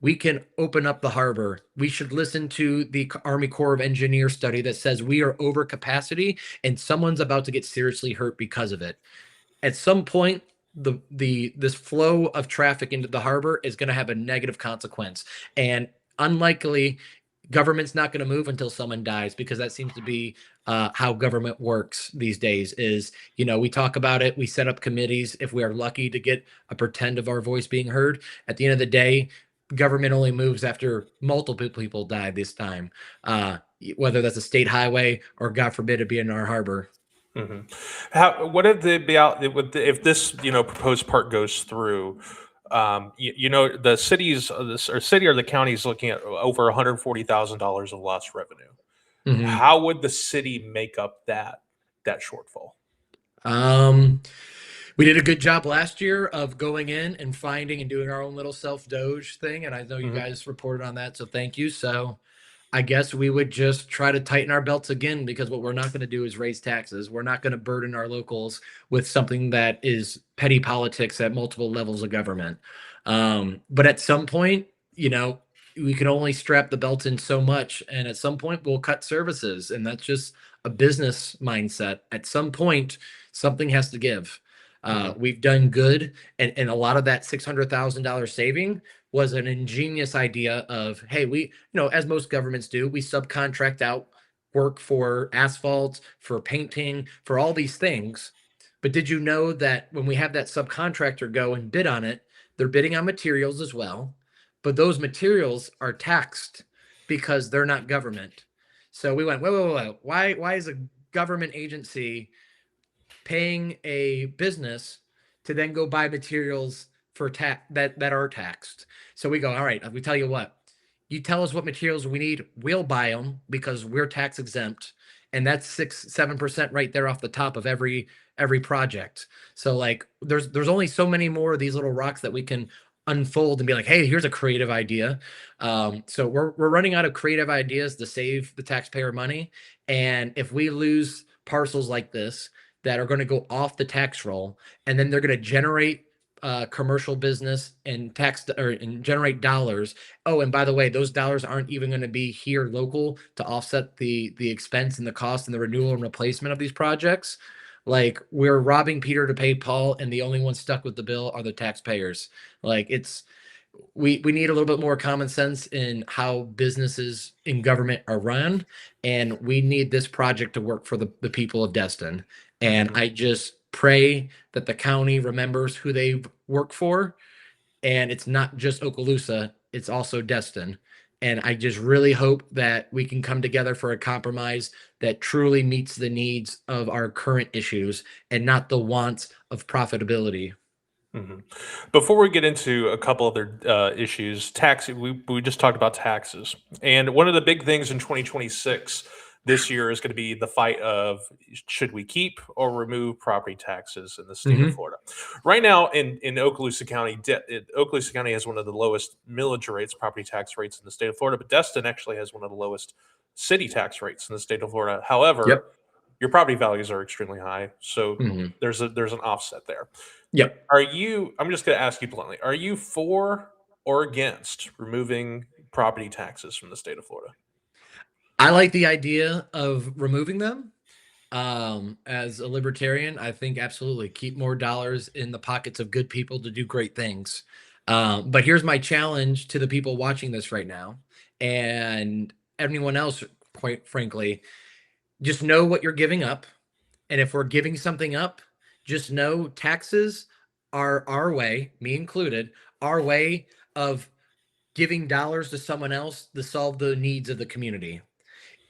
We can open up the harbor. We should listen to the Army Corps of Engineers study that says we are over capacity and someone's about to get seriously hurt because of it. At some point, this flow of traffic into the harbor is going to have a negative consequence, and unlikely government's not going to move until someone dies, because that seems to be how government works these days. Is we talk about it, we set up committees if we are lucky to get a pretend of our voice being heard. At the end of the day, government only moves after multiple people die this time, whether that's a state highway or God forbid it be in our harbor. What if they be out if this proposed part goes through? The cities or city or the county is looking at over $140,000 of lost revenue. How would the city make up that shortfall? We did a good job last year of going in and finding and doing our own little self-doge thing, and I know you guys reported on that, so thank you. So I guess we would just try to tighten our belts again, because what we're not going to do is raise taxes. We're not going to burden our locals with something that is petty politics at multiple levels of government. But at some point, we can only strap the belt in so much, and at some point we'll cut services, and that's just a business mindset. At some point, something has to give. Mhm. We've done good, and a lot of that $600,000 saving was an ingenious idea of, hey, as most governments do, we subcontract out work for asphalt, for painting, for all these things. But did you know that when we have that subcontractor go and bid on it, they're bidding on materials as well, but those materials are taxed because they're not government. So we went, whoa. Why is a government agency paying a business to then go buy materials for that are taxed? So we go, all right, we tell you what, you tell us what materials we need, we'll buy them because we're tax exempt. And that's 6-7% right there off the top of every project. So like there's only so many more of these little rocks that we can unfold and be like, hey, here's a creative idea. So we're running out of creative ideas to save the taxpayer money. And if we lose parcels like this that are going to go off the tax roll, and then they're going to generate commercial business and and generate dollars. Oh, and by the way, those dollars aren't even going to be here local to offset the expense and the cost and the renewal and replacement of these projects. Like, we're robbing Peter to pay Paul, and the only ones stuck with the bill are the taxpayers. Like, we need a little bit more common sense in how businesses in government are run, and we need this project to work for the people of Destin. And Mhm. I just pray that the county remembers who they work for, and it's not just Okaloosa, it's also Destin. And I just really hope that we can come together for a compromise that truly meets the needs of our current issues and not the wants of profitability. Mhm. Before we get into a couple other issues, we just talked about taxes, and one of the big things in 2026 this year is going to be the fight of should we keep or remove property taxes in the state of Hmm. Florida. Right now, in Okaloosa County, Okaloosa County has one of the lowest millage rates, property tax rates in the state of Florida, but Destin actually has one of the lowest city tax rates in the state of Florida. However, Yep. your property values are extremely high, so Hmm. there's an offset there. Yep. I'm just going to ask you bluntly, are you for or against removing property taxes from the state of Florida? I like the idea of removing them. As a libertarian, I think absolutely keep more dollars in the pockets of good people to do great things. But here's my challenge to the people watching this right now and anyone else, quite frankly, just know what you're giving up. And if we're giving something up, just know taxes are our way, me included, our way of giving dollars to someone else to solve the needs of the community.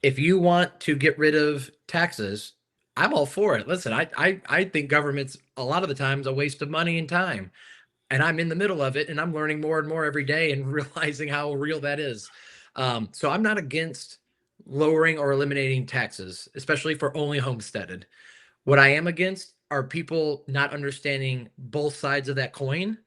If you want to get rid of taxes, I'm all for it. Listen, I think government's a lot of the times a waste of money and time. And I'm in the middle of it, and I'm learning more and more every day and realizing how real that is. So I'm not against lowering or eliminating taxes, especially for only homesteaded. What I am against are people not understanding both sides of that coin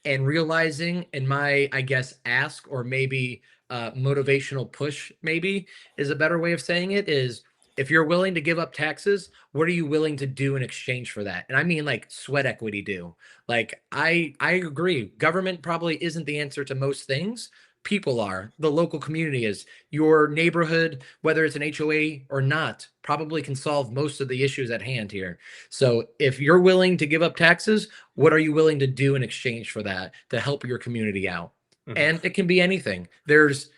and realizing, in my, I guess, ask or maybe motivational push, maybe is a better way of saying it, is if you're willing to give up taxes, what are you willing to do in exchange for that? And I mean like sweat equity do. Like, I agree, government probably isn't the answer to most things. People are, the local community is, your neighborhood, whether it's an HOA or not, probably can solve most of the issues at hand here. So if you're willing to give up taxes, what are you willing to do in exchange for that to help your community out? Mhm. And it can be anything. There's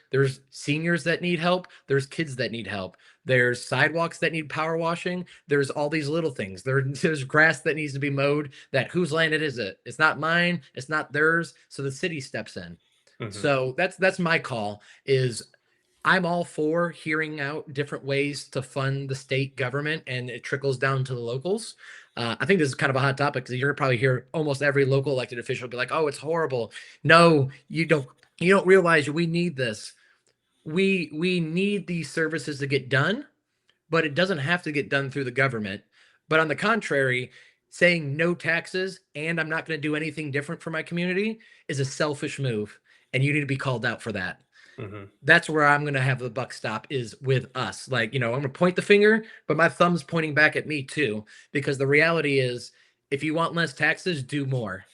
seniors that need help, there's kids that need help, there's sidewalks that need power washing, there's all these little things, there's grass that needs to be mowed, that whose land it is, it's not mine, it's not theirs, so the city steps in. Mhm. So that's my call, is I'm all for hearing out different ways to fund the state government, and it trickles down to the locals. I think this is kind of a hot topic because you're gonna probably hear almost every local elected official be like, "Oh, it's horrible." No, you don't. You don't realize we need this. We need these services to get done, but it doesn't have to get done through the government. But on the contrary, saying no taxes and I'm not going to do anything different for my community is a selfish move, and you need to be called out for that. Mhm. That's where I'm going to have the buck stop, is with us. Like, I'm going to point the finger, but my thumb's pointing back at me too, because the reality is, if you want less taxes, do more.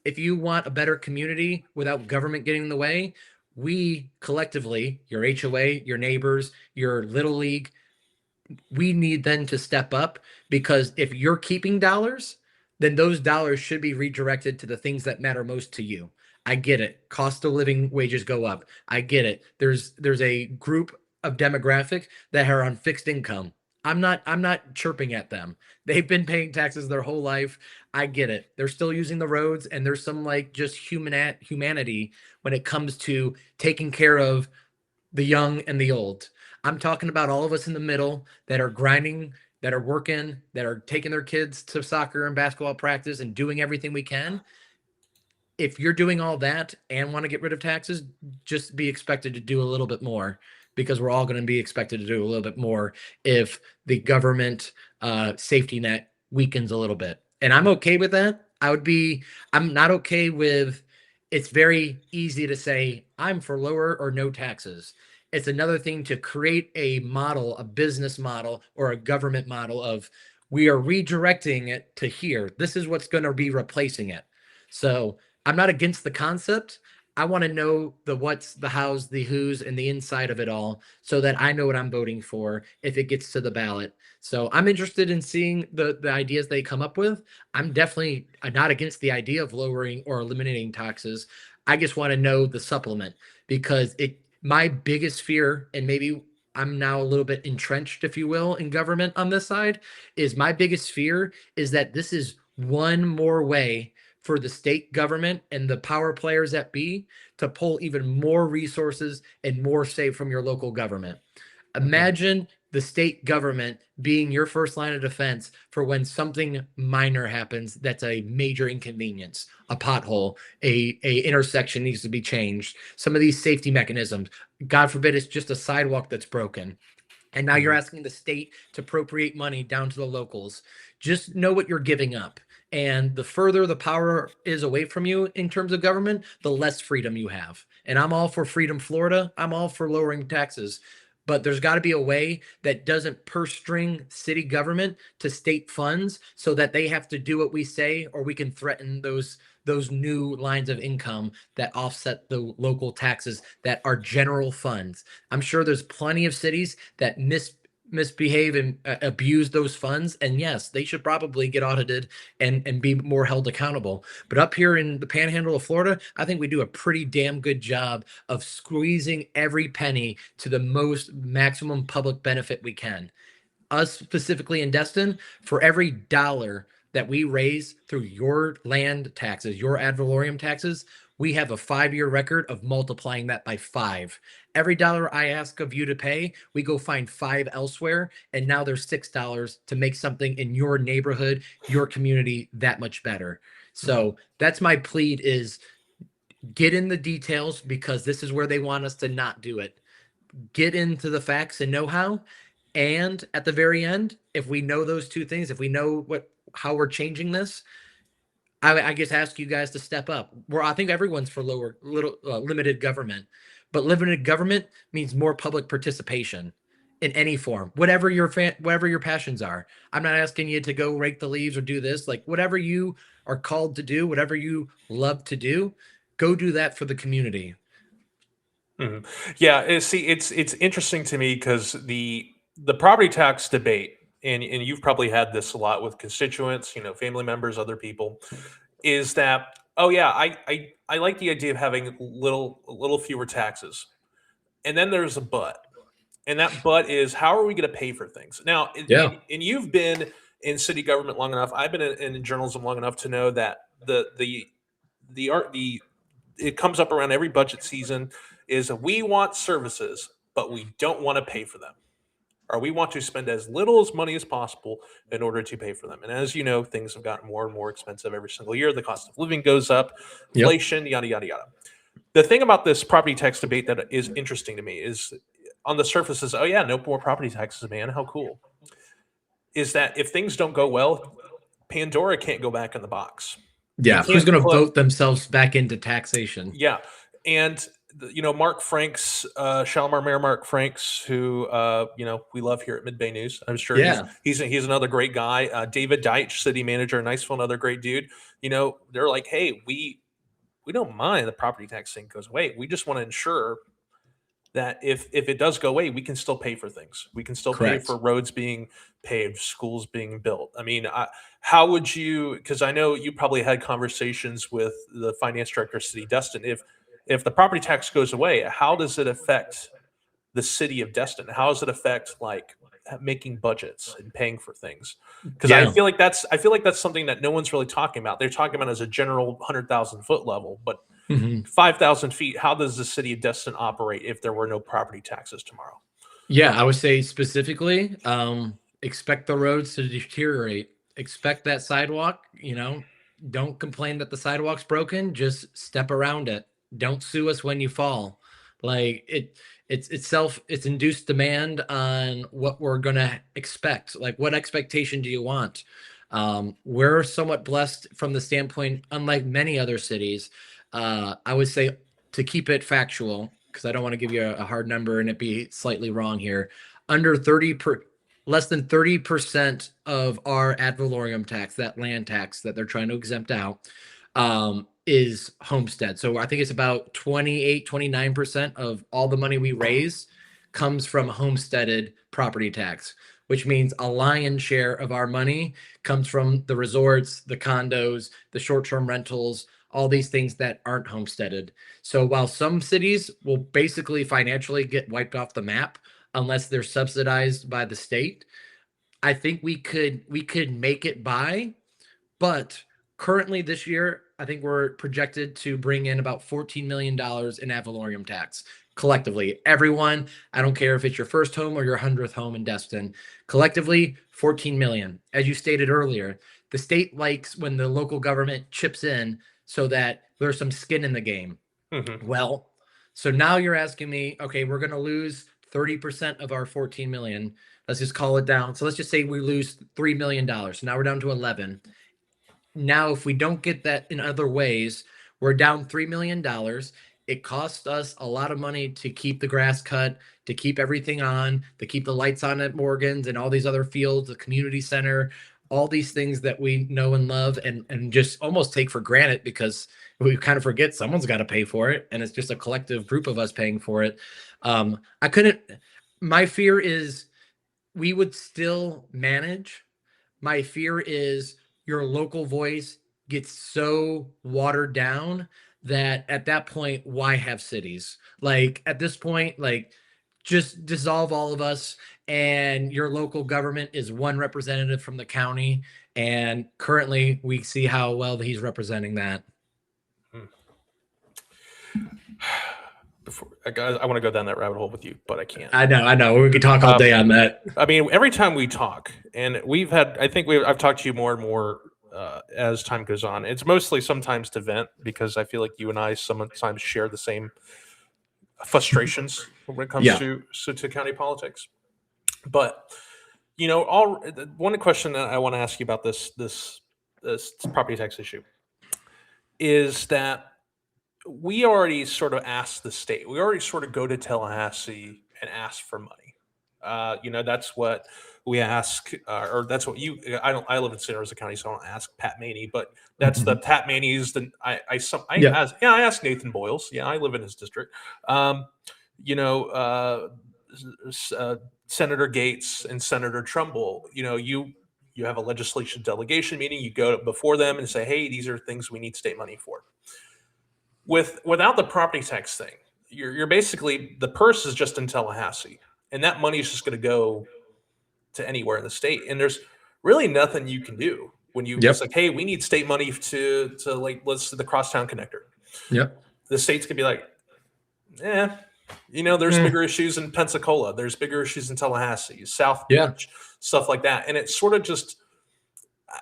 If you want a better community without government getting in the way, we collectively, your HOA, your neighbors, your little league, we need then to step up, because if you're keeping dollars, then those dollars should be redirected to the things that matter most to you. I get it. Cost of living wages go up. I get it. There's a group of demographic that are on fixed income. I'm not chirping at them. They've been paying taxes their whole life. I get it. They're still using the roads, and there's some like just humanity when it comes to taking care of the young and the old. I'm talking about all of us in the middle that are grinding, that are working, that are taking their kids to soccer and basketball practice and doing everything we can. If you're doing all that and want to get rid of taxes, just be expected to do a little bit more, because we're all going to be expected to do a little bit more if the government safety net weakens a little bit. And I'm okay with that. I'm not okay with, it's very easy to say, I'm for lower or no taxes. It's another thing to create a model, a business model, or a government model of, we are redirecting it to here. This is what's going to be replacing it. So I'm not against the concept. I want to know the what's, the how's, the who's, and the inside of it all, so that I know what I'm voting for if it gets to the ballot. So I'm interested in seeing the ideas they come up with. I'm definitely not against the idea of lowering or eliminating taxes. I just want to know the supplement, because my biggest fear, and maybe I'm now a little bit entrenched, if you will, in government on this side, is my biggest fear is that this is one more way for the state government and the power players that be to pull even more resources and more save from your local government. Imagine the state government being your first line of defense for when something minor happens that's a major inconvenience, a pothole, a intersection needs to be changed, some of these safety mechanisms. God forbid it's just a sidewalk that's broken. And now you're asking the state to appropriate money down to the locals. Just know what you're giving up. And the further the power is away from you in terms of government, the less freedom you have. And I'm all for Freedom Florida. I'm all for lowering taxes. But there's got to be a way that doesn't purse string city government to state funds so that they have to do what we say, or we can threaten those new lines of income that offset the local taxes that are general funds. I'm sure there's plenty of cities that misbehave and abuse those funds, and yes, they should probably get audited and be more held accountable. But up here in the panhandle of Florida, I think we do a pretty damn good job of squeezing every penny to the most maximum public benefit we can. Us specifically in Destin, for every dollar that we raise through your land taxes, your ad valorem taxes, we have a 5-year record of multiplying that by 5. Every dollar I ask of you to pay, we go find 5 elsewhere, and now there's $6 to make something in your neighborhood, your community that much better. So that's my plead, is get in the details, because this is where they want us to not do it. Get into the facts and know-how. And at the very end, if we know those two things, if we know how we're changing this, I just ask you guys to step up. I think everyone's for limited government, but limited government means more public participation in any form, whatever your passions are. I'm not asking you to go rake the leaves or do this. Like, whatever you are called to do, whatever you love to do, go do that for the community. Yeah, see, it's interesting to me because the property tax debate, and you've probably had this a lot with constituents, family members, other people, is that, oh yeah, I like the idea of having little fewer taxes, and then there's a but, and that but is, how are we going to pay for things now? Yeah. And you've been in city government long enough. I've been in journalism long enough to know that the it comes up around every budget season, is we want services, but we don't want to pay for them, or we want to spend as little as money as possible in order to pay for them. And as you know, things have gotten more and more expensive every single year. The cost of living goes up, Yep. inflation, yada, yada, yada. The thing about this property tax debate that is interesting to me is, on the surface, is, oh yeah, no more property taxes, man. How cool. Is that if things don't go well, Pandora can't go back in the box. Yeah. Who's going to vote themselves back into taxation? Yeah. And Mark Franks, Shalimar Mayor Mark Franks, who we love here at Mid-Bay News. I'm sure he's another great guy. David Deitch, city manager in Niceville, another great dude. They're like, hey, we don't mind the property tax thing goes away. We just want to ensure that if it does go away, we can still pay for things. We can still pay for Correct. roads being paved, schools being built. I mean, how would you? Because I know you probably had conversations with the finance director of City Destin. If the property tax goes away, how does it affect the city of Destin? How does it affect like making budgets and paying for things? Because Yeah. I feel like that's something that no one's really talking about. They're talking about as a general 100,000 foot level, but Mhm. 5,000 feet. How does the city of Destin operate if there were no property taxes tomorrow? Yeah, I would say specifically, expect the roads to deteriorate. Expect that sidewalk, don't complain that the sidewalk's broken, just step around it. Don't sue us when you fall. Like it's induced demand on what we're gonna expect. Like what expectation do you want? We're somewhat blessed from the standpoint, unlike many other cities. I would say to keep it factual, because I don't want to give you a hard number and it be slightly wrong here. Under 30 per Less than 30% of our ad valorem tax, that land tax that they're trying to exempt out, is homestead. So I think it's about 28, 29% of all the money we raise comes from homesteaded property tax, which means a lion's share of our money comes from the resorts, the condos, the short-term rentals, all these things that aren't homesteaded. So while some cities will basically financially get wiped off the map unless they're subsidized by the state, I think we could make it by, but currently this year, I think we're projected to bring in about $14 million in ad valorem tax collectively. Everyone, I don't care if it's your first home or your 100th home in Destin, collectively 14 million. As you stated earlier, the state likes when the local government chips in so that there's some skin in the game. Mm-hmm. Well, so now you're asking me, okay, we're going to lose 30% of our 14 million. Let's just call it down. So let's just say we lose $3 million. So now we're down to 11. Now, if we don't get that in other ways, we're down $3 million. It costs us a lot of money to keep the grass cut, to keep everything on, to keep the lights on at Morgan's and all these other fields, the community center, all these things that we know and love and just almost take for granted because we kind of forget someone's got to pay for it. And it's just a collective group of us paying for it. I couldn't, my fear is we would still manage. My fear is your local voice gets so watered down that at that point, why have cities? Like at this point, like just dissolve all of us and your local government is one representative from the county. And currently we see how well he's representing that. Before I want to go down that rabbit hole with you, but I can't. I know. We could talk all day on that. I mean, every time we talk, and I've talked to you more and more as time goes on. It's mostly sometimes to vent because I feel like you and I sometimes share the same frustrations when it comes Yeah. to county politics. But all one question that I want to ask you about this property tax issue is that we already sort of asked the state. We already sort of go to Tallahassee and ask for money. That's what we ask, or that's what you. I don't. I live in Santa Rosa County, so I don't ask Pat Maney. But that's the Pat Maney's. Yeah. I ask Nathan Boyles. Yeah, I live in his district. You know, Senator Gates and Senator Trumbull. You have a legislation delegation meeting. You go before them and say, "Hey, these are things we need state money for." Without the property tax thing, you're basically the purse is just in Tallahassee, and that money is just going to go to anywhere in the state, and there's really nothing you can do when it's Yep. like, hey, we need state money to like let's the crosstown connector. Yep. The state's gonna be like, there's bigger issues in Pensacola, there's bigger issues in Tallahassee, South Yeah. Beach, stuff like that, and it's sort of just.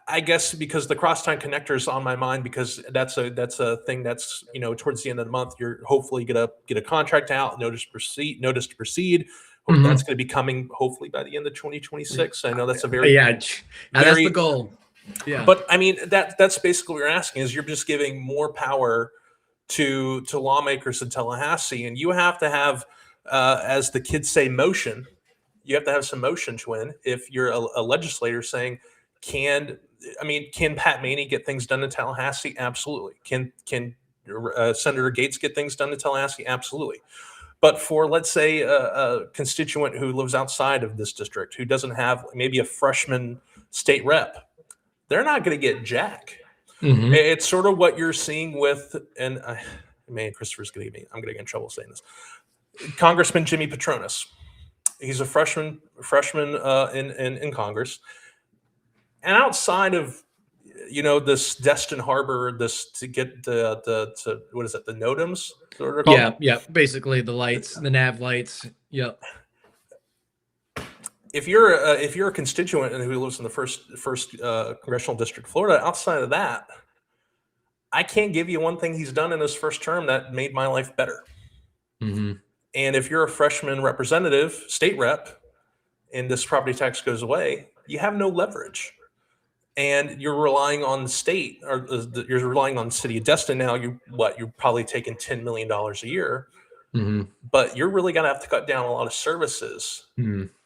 I guess because the crosstown connector is on my mind because that's a thing that's towards the end of the month you're hopefully gonna get a contract out, notice to proceed. That's going to be coming hopefully by the end of 2026. I know that's a very that's the goal. Yeah, but I mean that's basically what you're asking is you're just giving more power to lawmakers in Tallahassee, and you have to have as the kids say motion. You have to have some motion to win if you're a legislator saying. Can Pat Maney get things done in Tallahassee? Absolutely. Can Senator Gates get things done in Tallahassee? Absolutely. But for, let's say, a constituent who lives outside of this district, who doesn't have maybe a freshman state rep, they're not going to get jack. Mhm. It's sort of what you're seeing with, and man, Christopher's going to get me. I'm going to get in trouble saying this. Congressman Jimmy Petronas. He's a freshman in Congress, and outside of this Destin Harbor, this to get the what is it, the NOTAMs? Yeah, basically the lights, the nav lights. Yep. If you're a constituent and who lives in the first congressional district, Florida, outside of that, I can't give you one thing he's done in his first term that made my life better. Mm-hmm. And if you're a freshman representative, state rep, and this property tax goes away, you have no leverage. And you're relying on the state, or you're relying on the city of Destin now. You're probably taking $10 million a year, mm-hmm. but you're really going to have to cut down a lot of services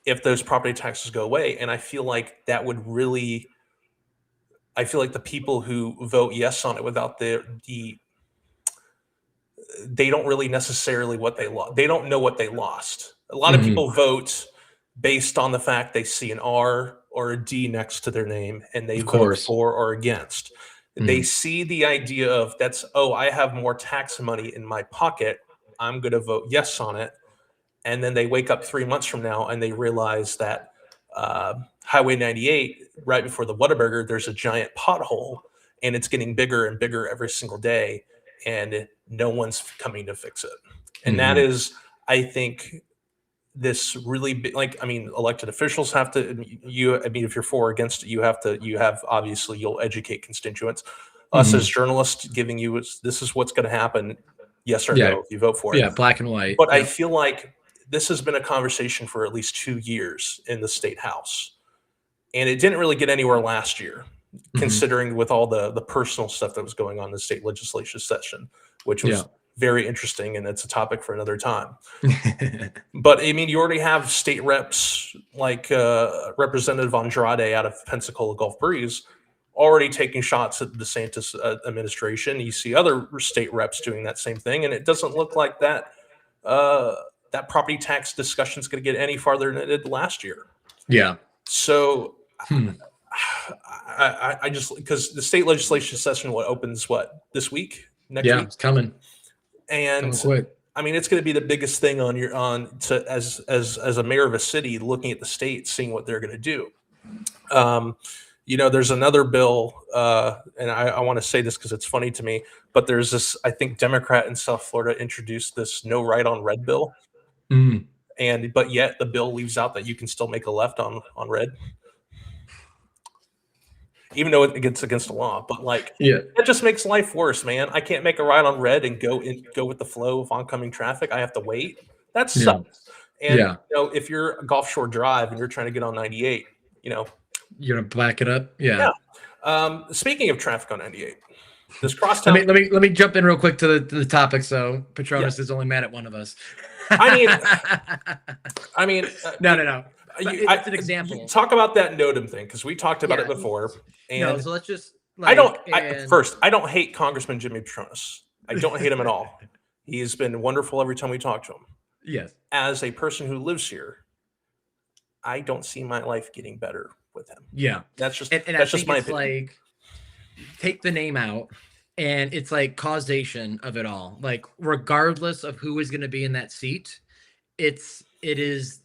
if those property taxes go away. And I feel like that would really, I feel like the people who vote yes on it without they don't really necessarily they don't know what they lost. A lot of people vote based on the fact they see an R or a D next to their name and they vote for or against. They see the idea of I have more tax money in my pocket, I'm going to vote yes on it. And then they wake up 3 months from now and they realize that Highway 98, right before the Whataburger, there's a giant pothole and it's getting bigger and bigger every single day. And no one's coming to fix it. And that is, I think, this really big, elected officials have to, if you're for or against it, obviously you'll educate constituents. Us as journalists giving you, this is what's going to happen. Yes or no, if you vote for it. Yeah, black and white. But I feel like this has been a conversation for at least 2 years in the state house. And it didn't really get anywhere last year, considering with all the personal stuff that was going on in the state legislature session, which was very interesting, and it's a topic for another time. But you already have state reps like Representative Andrade out of Pensacola Gulf Breeze already taking shots at the DeSantis administration. You see other state reps doing that same thing, and it doesn't look like that property tax discussion is going to get any farther than it did last year. Yeah. So I just, because the state legislation session opens this week, next week? It's coming. And it's going to be the biggest thing as a mayor of a city, looking at the state, seeing what they're going to do. There's another bill, and I want to say this because it's funny to me, but there's this, I think, Democrat in South Florida introduced this no right on red bill. But yet the bill leaves out that you can still make a left on red, even though it gets against the law. But that just makes life worse, man. I can't make a right on red and go with the flow of oncoming traffic. I have to wait. That sucks. And if you're Gulf Shore Drive and you're trying to get on 98, you're gonna back it up. Speaking of traffic on 98, this crosstown. Let me jump in real quick to the topic. So Petronas is only mad at one of us. No. It's an example. Talk about that NOTAM thing, because we talked about it before. And so let's just. I don't hate Congressman Jimmy Petronas. I don't hate him at all. He's been wonderful every time we talk to him. Yes. As a person who lives here, I don't see my life getting better with him. Yeah. That's just my opinion. Like, take the name out, and it's like causation of it all. Like, regardless of who is going to be in that seat, it is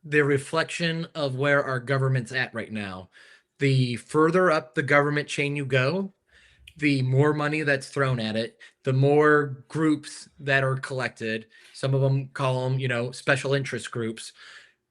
the reflection of where our government's at right now. The further up the government chain you go, the more money that's thrown at it, the more groups that are collected. Some of them call them, special interest groups.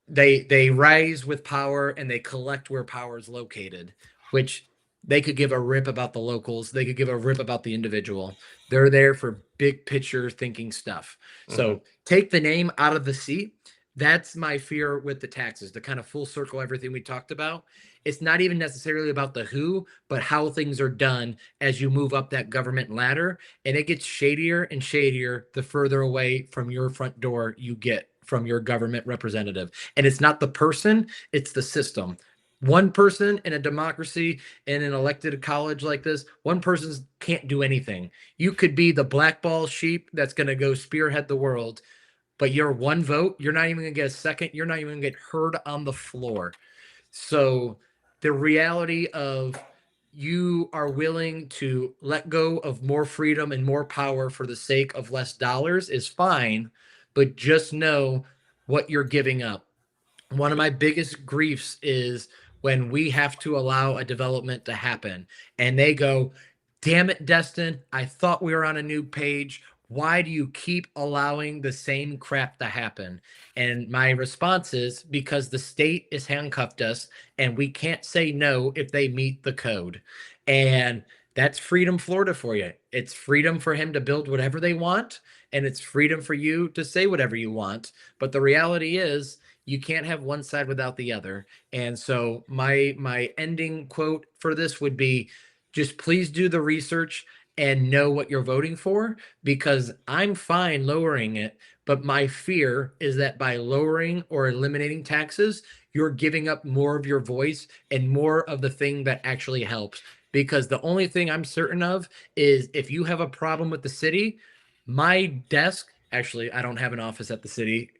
They rise with power and they collect where power is located, which they could give a rip about the locals. They could give a rip about the individual. They're there for big picture thinking stuff. So take the name out of the seat. That's my fear with the taxes, to kind of full circle everything we talked about. It's not even necessarily about the who, but how things are done as you move up that government ladder. And it gets shadier and shadier the further away from your front door you get from your government representative. And it's not the person, it's the system. One person in a democracy in an elected college like this, one person can't do anything. You could be the blackball sheep that's going to go spearhead the world, but your one vote, you're not even going to get a second. You're not even going to get heard on the floor. So the reality of you are willing to let go of more freedom and more power for the sake of less dollars is fine, but just know what you're giving up. One of my biggest griefs is when we have to allow a development to happen and they go, damn it, Destin, I thought we were on a new page. Why do you keep allowing the same crap to happen? And my response is because the state has handcuffed us and we can't say no if they meet the code. And that's freedom Florida for you. It's freedom for him to build whatever they want, and it's freedom for you to say whatever you want. But the reality is, you can't have one side without the other. And so my ending quote for this would be, just please do the research and know what you're voting for, because I'm fine lowering it, but my fear is that by lowering or eliminating taxes, you're giving up more of your voice and more of the thing that actually helps. Because the only thing I'm certain of is if you have a problem with the city, my desk, actually, I don't have an office at the city.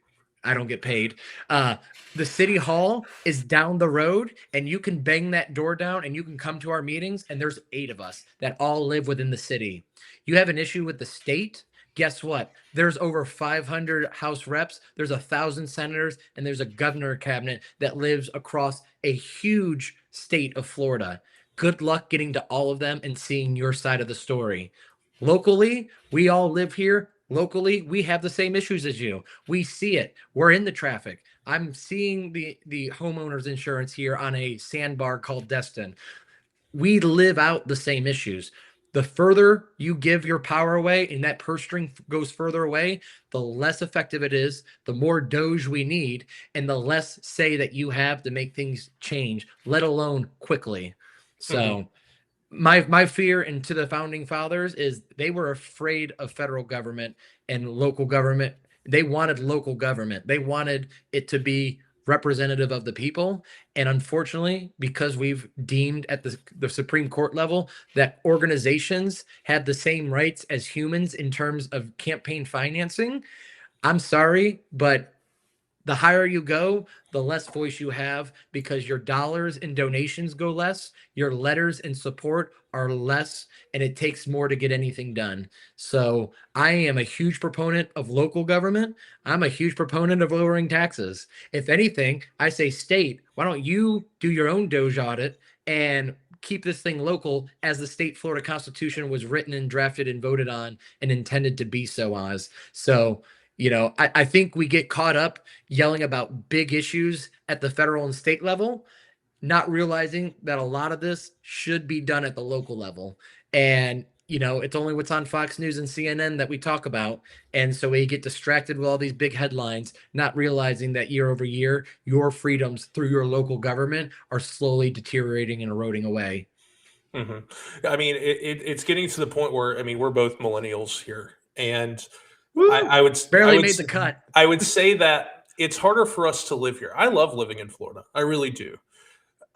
I don't get paid. Uh, the city hall is down the road, and you can bang that door down and you can come to our meetings. And there's 8 of us that all live within the city. You have an issue with the state. Guess what? There's over 500 House reps, there's 1,000 senators, and there's a governor cabinet that lives across a huge state of Florida. Good luck getting to all of them and seeing your side of the story. Locally, we all live here. Locally, we have the same issues as you. We see it. We're in the traffic. I'm seeing the homeowners insurance here on a sandbar called Destin. We live out the same issues. The further you give your power away and that purse string goes further away, the less effective it is, the more doge we need, and the less say that you have to make things change, let alone quickly. So my fear, and to the founding fathers, is they were afraid of federal government and local government. They wanted local government. They wanted it to be representative of the people. And unfortunately, because we've deemed at the Supreme Court level that organizations had the same rights as humans in terms of campaign financing, I'm sorry, but the higher you go, the less voice you have, because your dollars and donations go less, your letters and support are less, and it takes more to get anything done. So I am a huge proponent of local government. I'm a huge proponent of lowering taxes. If anything, I say, state, why don't you do your own Doge audit and keep this thing local, as the state Florida Constitution was written and drafted and voted on and intended to be so as. So, I think we get caught up yelling about big issues at the federal and state level, not realizing that a lot of this should be done at the local level. And, it's only what's on Fox News and CNN that we talk about. And so we get distracted with all these big headlines, not realizing that year over year, your freedoms through your local government are slowly deteriorating and eroding away. I mean, it's getting to the point where, I mean, we're both millennials here, and Woo! I would Barely I would made the cut. I would say that it's harder for us to live here. I love living in Florida. I really do.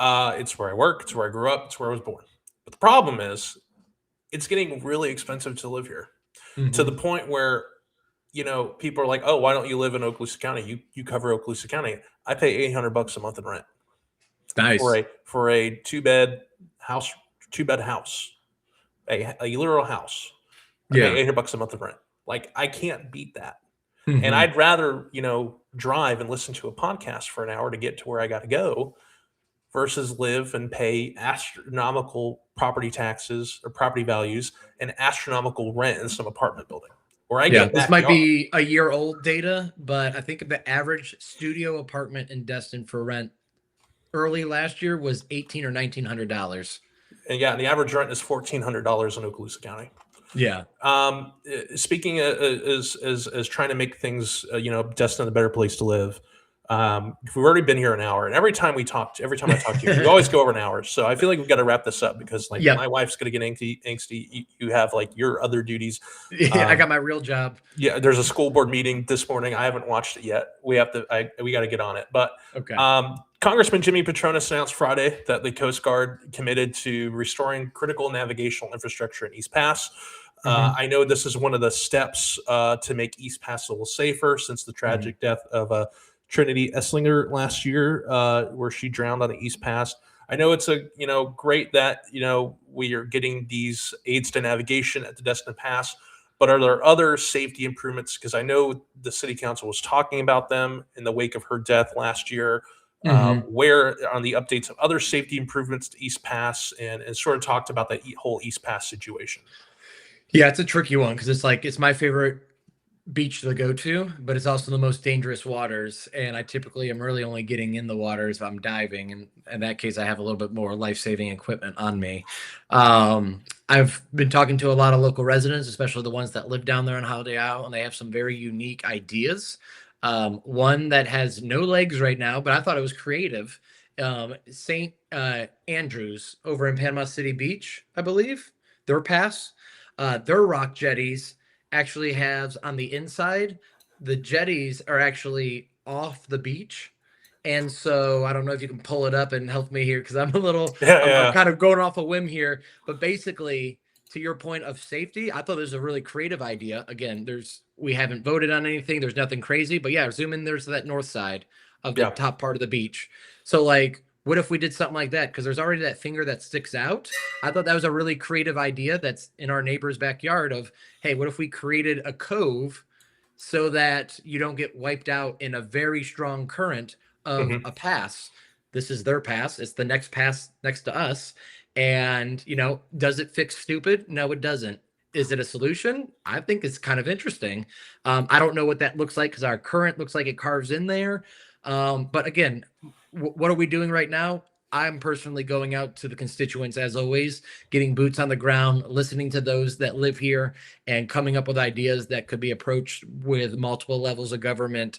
It's where I work. It's where I grew up. It's where I was born. But the problem is, it's getting really expensive to live here, to the point where, people are like, "Oh, why don't you live in Okaloosa County? You cover Okaloosa County." I pay $800 a month in rent Nice. for a two-bed house, a literal house. I pay $800 a month in rent. Like, I can't beat that. And I'd rather, drive and listen to a podcast for an hour to get to where I got to go, versus live and pay astronomical property taxes or property values and astronomical rent in some apartment building. Or I get this might be a year old data, but I think the average studio apartment in Destin for rent early last year was $1,800 or $1,900. And the average rent is $1,400 in Okaloosa County. Yeah. Speaking as trying to make things, Destin a better place to live. We've already been here an hour, and every time I talk to you, we always go over an hour. So I feel like we've got to wrap this up because like my Yep. wife's going to get angsty. You have like your other duties. Yeah, I got my real job. Yeah, there's a school board meeting this morning. I haven't watched it yet. We got to get on it. But Okay. Congressman Jimmy Petronis announced Friday that the Coast Guard committed to restoring critical navigational infrastructure in East Pass. I know this is one of the steps to make East Pass a little safer since the tragic death of Trinity Esslinger last year, where she drowned on the East Pass. I know it's great that we are getting these aids to navigation at the Destin Pass, but are there other safety improvements? Because I know the city council was talking about them in the wake of her death last year. Where on the updates of other safety improvements to East Pass, and sort of talked about that whole East Pass situation. Yeah, it's a tricky one because it's my favorite beach to go to, but it's also the most dangerous waters. And I typically am really only getting in the waters if I'm diving. And in that case, I have a little bit more life-saving equipment on me. I've been talking to a lot of local residents, especially the ones that live down there on Holiday Isle, and they have some very unique ideas. One that has no legs right now, but I thought it was creative. St. Andrews over in Panama City Beach, I believe, their pass, their rock jetties actually has on the inside, the jetties are actually off the beach. And so I don't know if you can pull it up and help me here because I'm kind of going off a whim here. But basically, to your point of safety, I thought it was a really creative idea. Again, we haven't voted on anything. There's nothing crazy, but yeah, zoom in. There's that north side of the top part of the beach. So like, what if we did something like that? Because there's already that finger that sticks out. I thought that was a really creative idea that's in our neighbor's backyard of, hey, what if we created a cove so that you don't get wiped out in a very strong current of a pass? This is their pass. It's the next pass next to us. And, does it fix stupid? No, it doesn't. Is it a solution? I think it's kind of interesting. I don't know what that looks like because our current looks like it carves in there. But again, what are we doing right now? I'm personally going out to the constituents as always, getting boots on the ground, listening to those that live here, and coming up with ideas that could be approached with multiple levels of government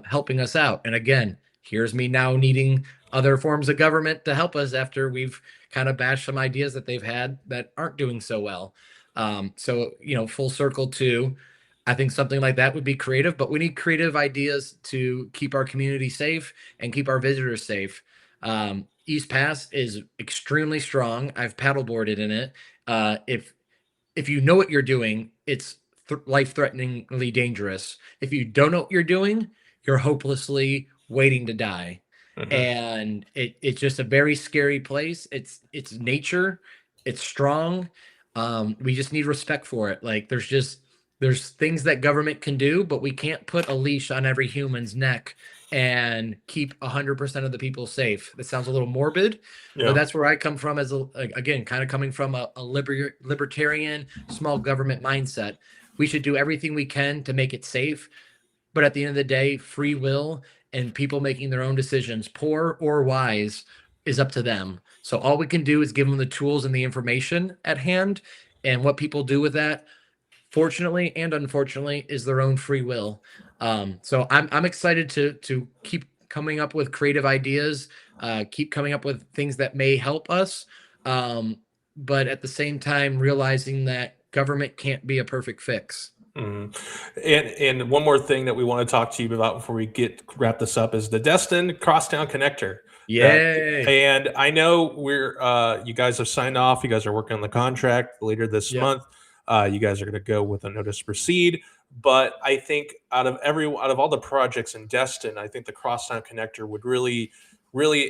helping us out. And again, here's me now needing other forms of government to help us after we've kind of bashed some ideas that they've had that aren't doing so well. So, full circle to, I think something like that would be creative, but we need creative ideas to keep our community safe and keep our visitors safe. East Pass is extremely strong. I've paddleboarded in it. If you know what you're doing, it's life-threateningly dangerous. If you don't know what you're doing, you're hopelessly waiting to die. And it's just a very scary place. It's nature. It's strong. We just need respect for it. Like there's things that government can do, but we can't put a leash on every human's neck and keep 100% of the people safe. That sounds a little morbid, but that's where I come from again, kind of coming from a libertarian small government mindset. We should do everything we can to make it safe. But at the end of the day, free will and people making their own decisions, poor or wise, is up to them. So all we can do is give them the tools and the information at hand. And what people do with that, fortunately and unfortunately, is their own free will. So I'm excited to keep coming up with creative ideas, keep coming up with things that may help us, but at the same time realizing that government can't be a perfect fix. And one more thing that we want to talk to you about before we wrap this up is the Destin Crosstown Connector. Yay! And I know you guys have signed off. You guys are working on the contract later this month. You guys are going to go with a notice to proceed. But I think out of all the projects in Destin, I think the Crosstown Connector would really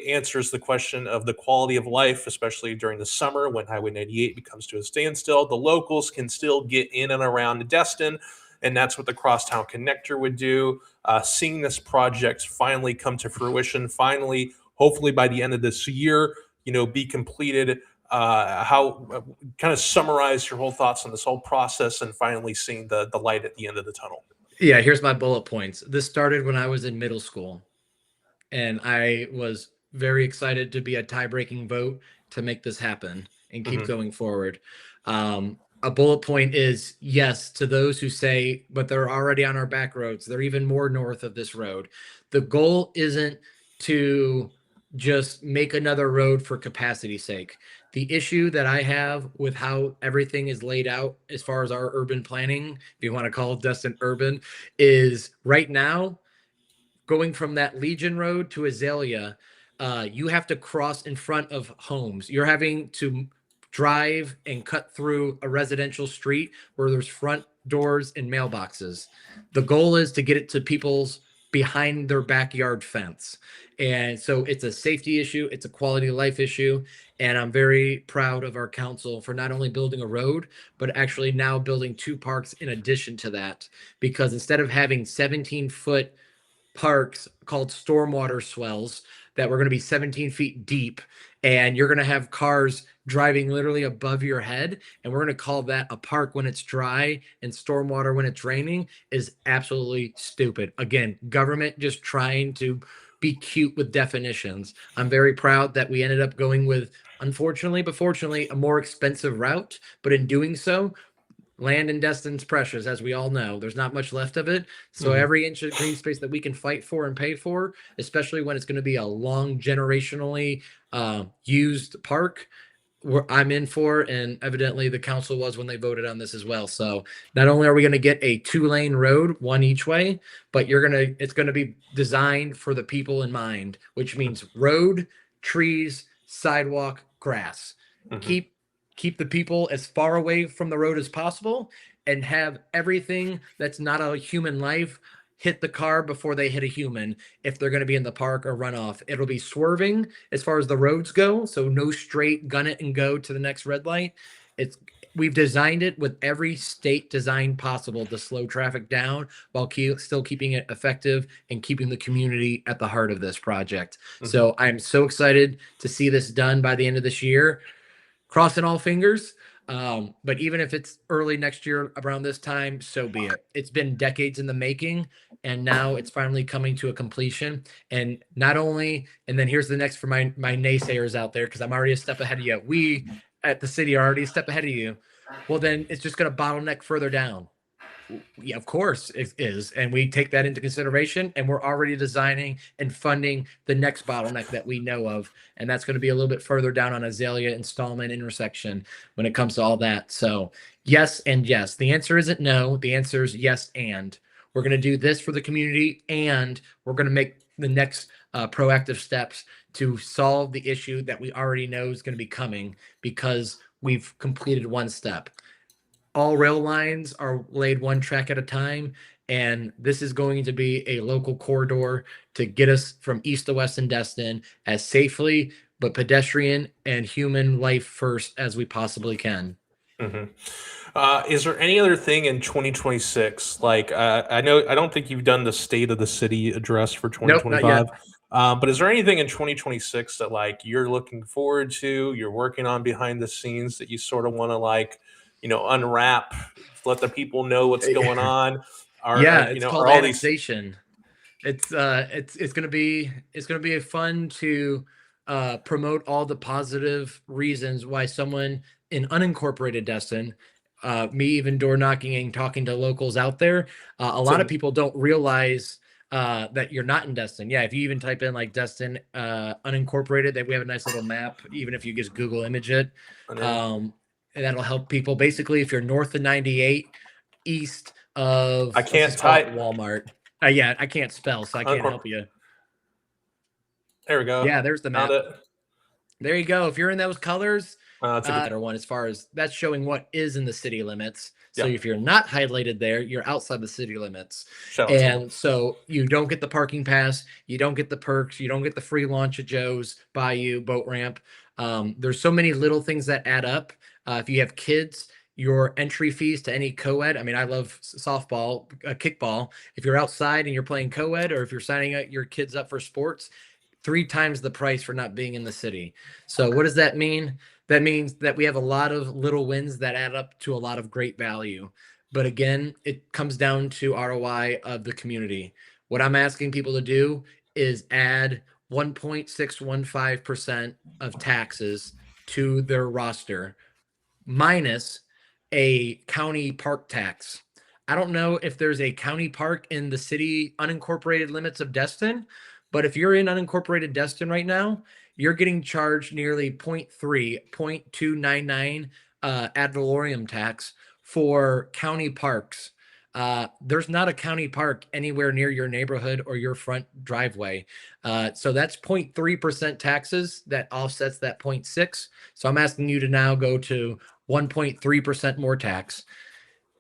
answers the question of the quality of life, especially during the summer when Highway 98 becomes to a standstill. The locals can still get in and around Destin, and that's what the Crosstown Connector would do. Seeing this project finally come to fruition, finally, hopefully by the end of this year, be completed. How kind of summarize your whole thoughts on this whole process and finally seeing the light at the end of the tunnel? Yeah, here's my bullet points. This started when I was in middle school, and I was very excited to be a tie-breaking vote to make this happen and keep going forward. A bullet point is yes to those who say, but they're already on our back roads. They're even more north of this road. The goal isn't to just make another road for capacity's sake. The issue that I have with how everything is laid out as far as our urban planning, if you want to call it Destin urban, is right now going from that Legion Road to Azalea, you have to cross in front of homes. You're having to drive and cut through a residential street where there's front doors and mailboxes. The goal is to get it to people's behind their backyard fence. And so it's a safety issue, it's a quality of life issue. And I'm very proud of our council for not only building a road, but actually now building 2 parks in addition to that. Because instead of having 17-foot parks called stormwater swells that were going to be 17 feet deep, and you're going to have cars driving literally above your head, and we're going to call that a park when it's dry and stormwater when it's raining, is absolutely stupid. Again, government just trying to be cute with definitions. I'm very proud that we ended up going with, unfortunately but fortunately, a more expensive route, but in doing so, land in Destin's precious, as we all know. There's not much left of it. So every inch of green space that we can fight for and pay for, especially when it's going to be a long generationally used park, I'm in for, and evidently the council was when they voted on this as well. So not only are we going to get a 2-lane road, one each way, but it's going to be designed for the people in mind, which means road, trees, sidewalk, grass. Keep keep the people as far away from the road as possible, and have everything that's not a human life hit the car before they hit a human if they're going to be in the park or run off. It'll be swerving as far as the roads go, so no straight gun it and go to the next red light. We've designed it with every state design possible to slow traffic down while still keeping it effective and keeping the community at the heart of this project. So I'm so excited to see this done by the end of this year. Crossing all fingers. But even if it's early next year around this time, so be it. It's been decades in the making, and now it's finally coming to a completion. And not only, and then here's the next for my naysayers out there, because I'm already a step ahead of you. We at the city are already a step ahead of you. Well, then it's just going to bottleneck further down. Yeah, of course it is. And we take that into consideration, and we're already designing and funding the next bottleneck that we know of. And that's going to be a little bit further down on Azalea Installment intersection when it comes to all that. So yes, and yes. The answer isn't no. The answer is yes. And we're going to do this for the community, and we're going to make the next proactive steps to solve the issue that we already know is going to be coming because we've completed one step. All rail lines are laid one track at a time, and this is going to be a local corridor to get us from east to west in Destin as safely but pedestrian and human life first as we possibly can. Is there any other thing in 2026? Like, I know I don't think you've done the state of the city address for Nope, not yet. 2025. But is there anything in 2026 that like you're looking forward to, you're working on behind the scenes that you sort of want to like, unwrap, let the people know what's going on? Yeah, it's called Are all these annexation. It's gonna be a fun to promote all the positive reasons why someone in unincorporated Destin, me even door knocking and talking to locals out there, a lot of people don't realize that you're not in Destin. Yeah, if you even type in like Destin unincorporated, that we have a nice little map, even if you just Google image it. And that'll help people. Basically, if you're north of 98, east of I can't type Walmart. Yeah, I can't spell, so I can't help you. There we go. Yeah, there's the map. Found it. There you go. If you're in those colors, That's a better one as far as that's showing what is in the city limits. So Yeah. if you're not highlighted there, you're outside the city limits. Shout out to them. And so you don't get the parking pass, you don't get the perks, you don't get the free launch at Joe's, Bayou, boat ramp. There's so many little things that add up. If you have kids, your entry fees to any co-ed. I mean, I love softball, kickball. If you're outside and you're playing co-ed, or if you're signing up your kids up for sports, 3 times the price for not being in the city. So what does that mean? That means that we have a lot of little wins that add up to a lot of great value. But again, it comes down to ROI of the community. What I'm asking people to do is add 1.615% of taxes to their roster, minus a county park tax. I don't know if there's a county park in the city unincorporated limits of Destin, but if you're in unincorporated Destin right now, you're getting charged nearly 0.299 ad valorem tax for county parks. There's not a county park anywhere near your neighborhood or your front driveway. So that's 0.3% taxes that offsets that 0.6. So I'm asking you to now go to 1.3% more tax.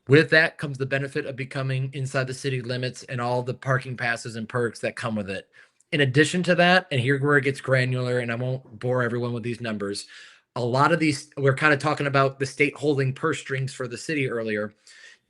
With that comes the benefit of becoming inside the city limits and all the parking passes and perks that come with it. In addition to that, and here's where it gets granular, and I won't bore everyone with these numbers. A lot of these, we're kind of talking about the state holding purse strings for the city earlier.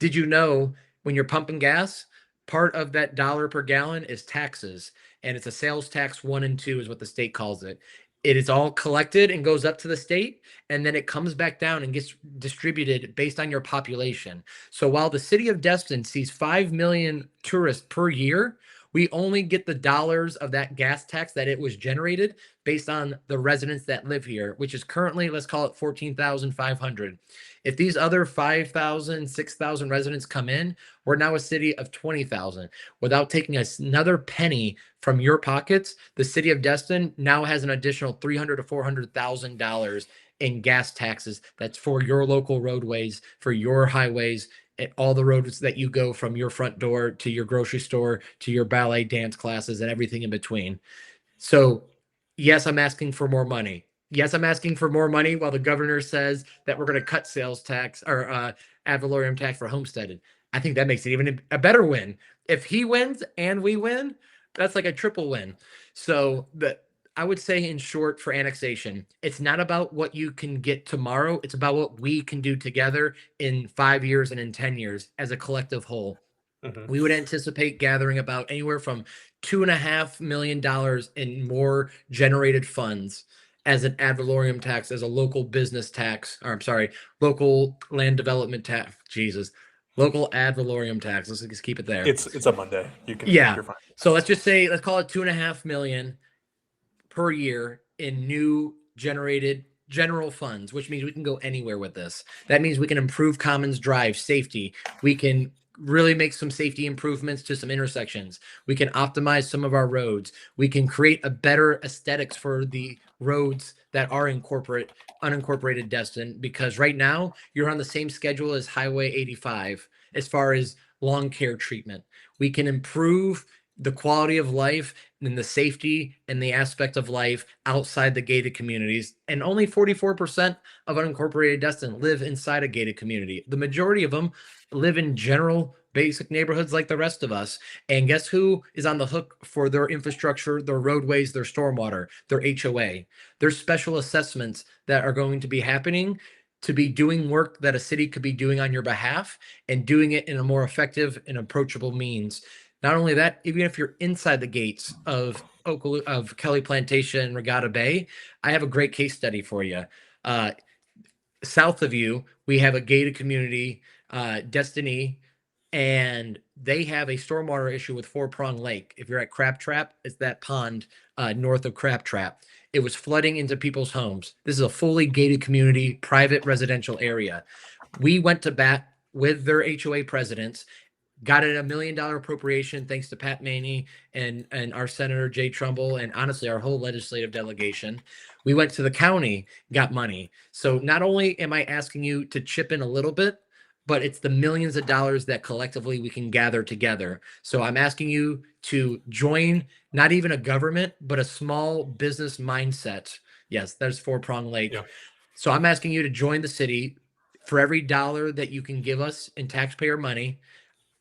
Did you know when you're pumping gas, part of that dollar per gallon is taxes, and it's a sales tax 1 and 2 is what the state calls it. It is all collected and goes up to the state, and then it comes back down and gets distributed based on your population. So while the city of Destin sees 5 million tourists per year, we only get the dollars of that gas tax that it was generated based on the residents that live here, which is currently, let's call it 14,500. If these other 5,000, 6,000 residents come in, we're now a city of 20,000. Without taking another penny from your pockets, the city of Destin now has an additional $300,000 to $400,000 in gas taxes. That's for your local roadways, for your highways, and all the roads that you go from your front door to your grocery store to your ballet dance classes and everything in between. So, yes, I'm asking for more money. Yes, I'm asking for more money while the governor says that we're going to cut sales tax or ad valorem tax for homesteaded. I think that makes it even a better win. If he wins and we win, that's like a triple win. So I would say, in short, for annexation, it's not about what you can get tomorrow. It's about what we can do together in 5 years and in 10 years as a collective whole. Mhm. We would anticipate gathering about anywhere from $2.5 million in more generated funds as an ad valorem tax, as a local business tax, or I'm sorry, local land development tax. Jesus, local ad valorem tax. Let's just keep it there. It's a Monday. Yeah. You're fine. So let's just say, let's call it 2.5 million per year in new generated general funds, which means we can go anywhere with this. That means we can improve Commons Drive safety. We can really make some safety improvements to some intersections. We can optimize some of our roads. We can create a better aesthetics for the roads that are unincorporated Destin, because right now you're on the same schedule as Highway 85 as far as lawn care treatment. We can improve the quality of life and the safety and the aspect of life outside the gated communities. And only 44% of unincorporated Destin live inside a gated community. The majority of them live in general basic neighborhoods like the rest of us. And guess who is on the hook for their infrastructure, their roadways, their stormwater, their HOA? There's special assessments that are going to be happening to be doing work that a city could be doing on your behalf and doing it in a more effective and approachable means. Not only that, even if you're inside the gates of Kelly Plantation, Regatta Bay, I have a great case study for you. South of you, we have a gated community, Destiny, and they have a stormwater issue with Four Prong Lake. If you're at Crab Trap, it's that pond north of Crab Trap. It was flooding into people's homes. This is a fully gated community, private residential area. We went to bat with their HOA presidents, got it $1 million appropriation thanks to Pat Maney and our Senator Jay Trumbull, and honestly our whole legislative delegation. We went to the county, got money. So not only am I asking you to chip in a little bit, but it's the millions of dollars that collectively we can gather together. So I'm asking you to join not even a government, but a small business mindset. Yes, there's Four Prong Lake. Yeah. So I'm asking you to join the city. For every dollar that you can give us in taxpayer money,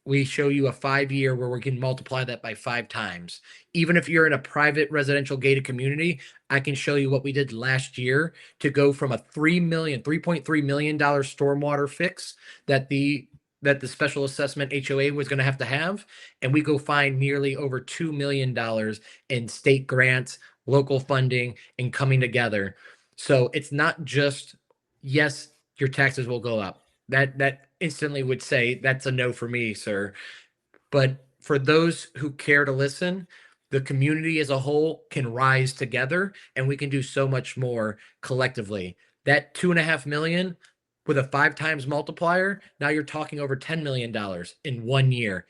we show you a 5-year where we can multiply that by 5 times. Even if you're in a private residential gated community, I can show you what we did last year to go from a $3.3 million stormwater fix that the special assessment HOA was going to have. And we go find nearly over $2 million in state grants, local funding, and coming together. So it's not just, yes, your taxes will go up. That instantly would say that's a no for me, sir. But for those who care to listen, the community as a whole can rise together and we can do so much more collectively. That 2.5 million, with a 5 times multiplier, now you're talking over $10 million in 1 year.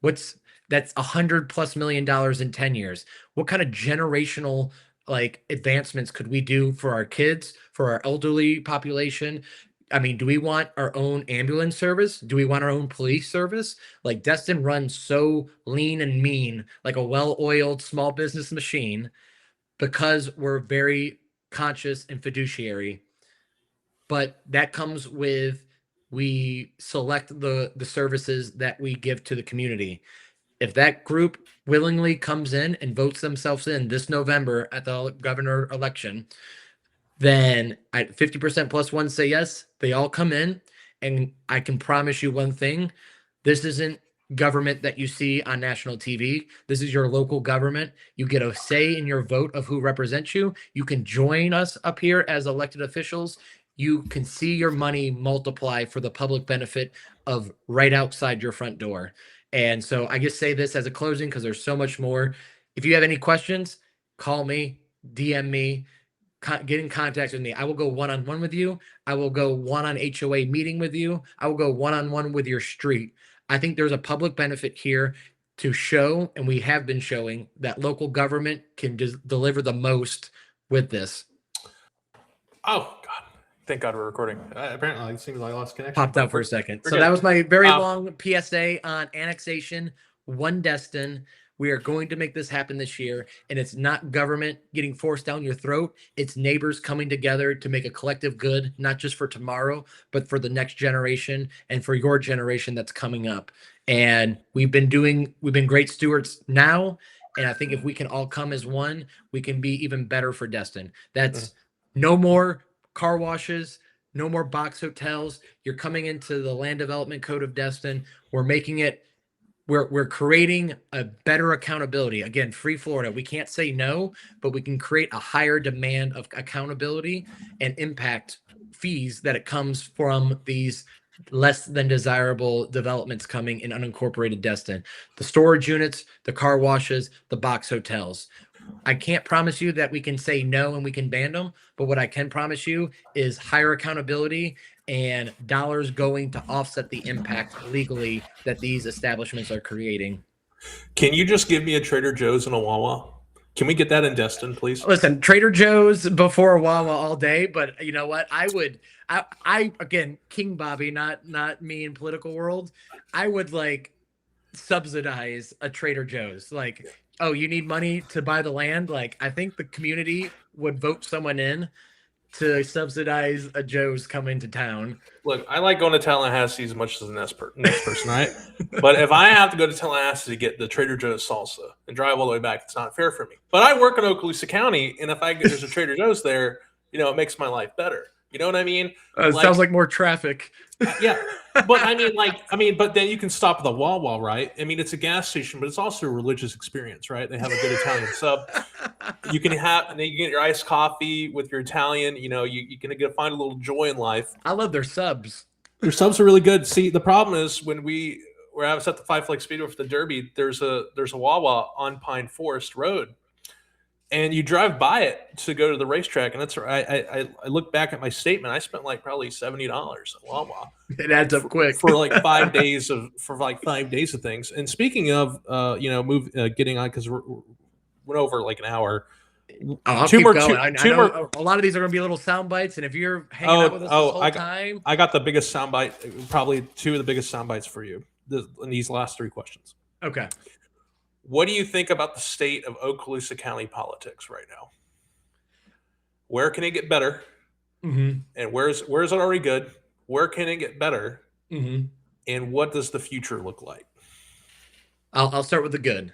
That's $100+ million in 10 years. What kind of generational like advancements could we do for our kids, for our elderly population? I mean, do we want our own ambulance service? Do we want our own police service? Like Destin runs so lean and mean, like a well-oiled small business machine, because we're very conscious and fiduciary. But that comes with, we select the services that we give to the community. If that group willingly comes in and votes themselves in this November at the governor election, then 50% plus one say yes, they all come in. And I can promise you one thing: this isn't government that you see on national TV. This is your local government. You get a say in your vote of who represents you. You can join us up here as elected officials. You can see your money multiply for the public benefit of right outside your front door. And so I just say this as a closing because there's so much more. If you have any questions, call me, DM me, get in contact with me. I will go one-on-one with you. I will go one-on HOA meeting with you. I will go one-on-one with your street. I think there's a public benefit here to show, and we have been showing, that local government can deliver the most with this. Oh, God. Thank God we're recording. Apparently, it seems like I lost connection. Popped out for a second. So that was my very long PSA on annexation. One Destin. We are going to make this happen this year, and it's not government getting forced down your throat. It's neighbors coming together to make a collective good, not just for tomorrow, but for the next generation and for your generation that's coming up. And we've been great stewards now, and I think if we can all come as one, we can be even better for Destin. That's no more car washes, no more box hotels. You're coming into the land development code of Destin. We're making it, we're creating a better accountability. Again, free Florida. We can't say no, but we can create a higher demand of accountability and impact fees that it comes from these less than desirable developments coming in unincorporated Destin. The storage units, the car washes, the box hotels. I can't promise you that we can say no and we can ban them, but what I can promise you is higher accountability and dollars going to offset the impact legally that these establishments are creating. Can you just give me a Trader Joe's and a Wawa? Can we get that in Destin, please? Listen, Trader Joe's before Wawa all day, but you know what? I again, King Bobby, not me in political world. I would like subsidize a Trader Joe's. Like, oh, you need money to buy the land? Like, I think the community would vote someone in to subsidize a Joe's coming to town. Look, I like going to Tallahassee as much as the next person, right? But if I have to go to Tallahassee to get the Trader Joe's salsa and drive all the way back, it's not fair for me. But I work in Okaloosa County, and if there's a Trader Joe's there, it makes my life better. You know what I mean? Sounds like more traffic. Yeah. But but then you can stop at the Wawa, right? I mean, it's a gas station, but it's also a religious experience, right? They have a good Italian sub. You can get your iced coffee with your Italian. You can find a little joy in life. I love their subs. Their subs are really good. See, the problem is when I was at the Five Flag Speedway for the Derby, there's a Wawa on Pine Forest Road. And you drive by it to go to the racetrack, and that's I look back at my statement. I spent like probably $70 at Wawa. It adds up quick for like 5 days of things. And speaking of getting on, because we're over like an hour. I'll keep going. I know a lot of these are going to be little sound bites, and if you're hanging out with us this whole time, I got the biggest sound bite, probably two of the biggest sound bites for you in these last three questions. Okay. What do you think about the state of Okaloosa County politics right now? Where can it get better? Mm-hmm. And where's it already good? Where can it get better? Mm-hmm. And what does the future look like? I'll start with the good.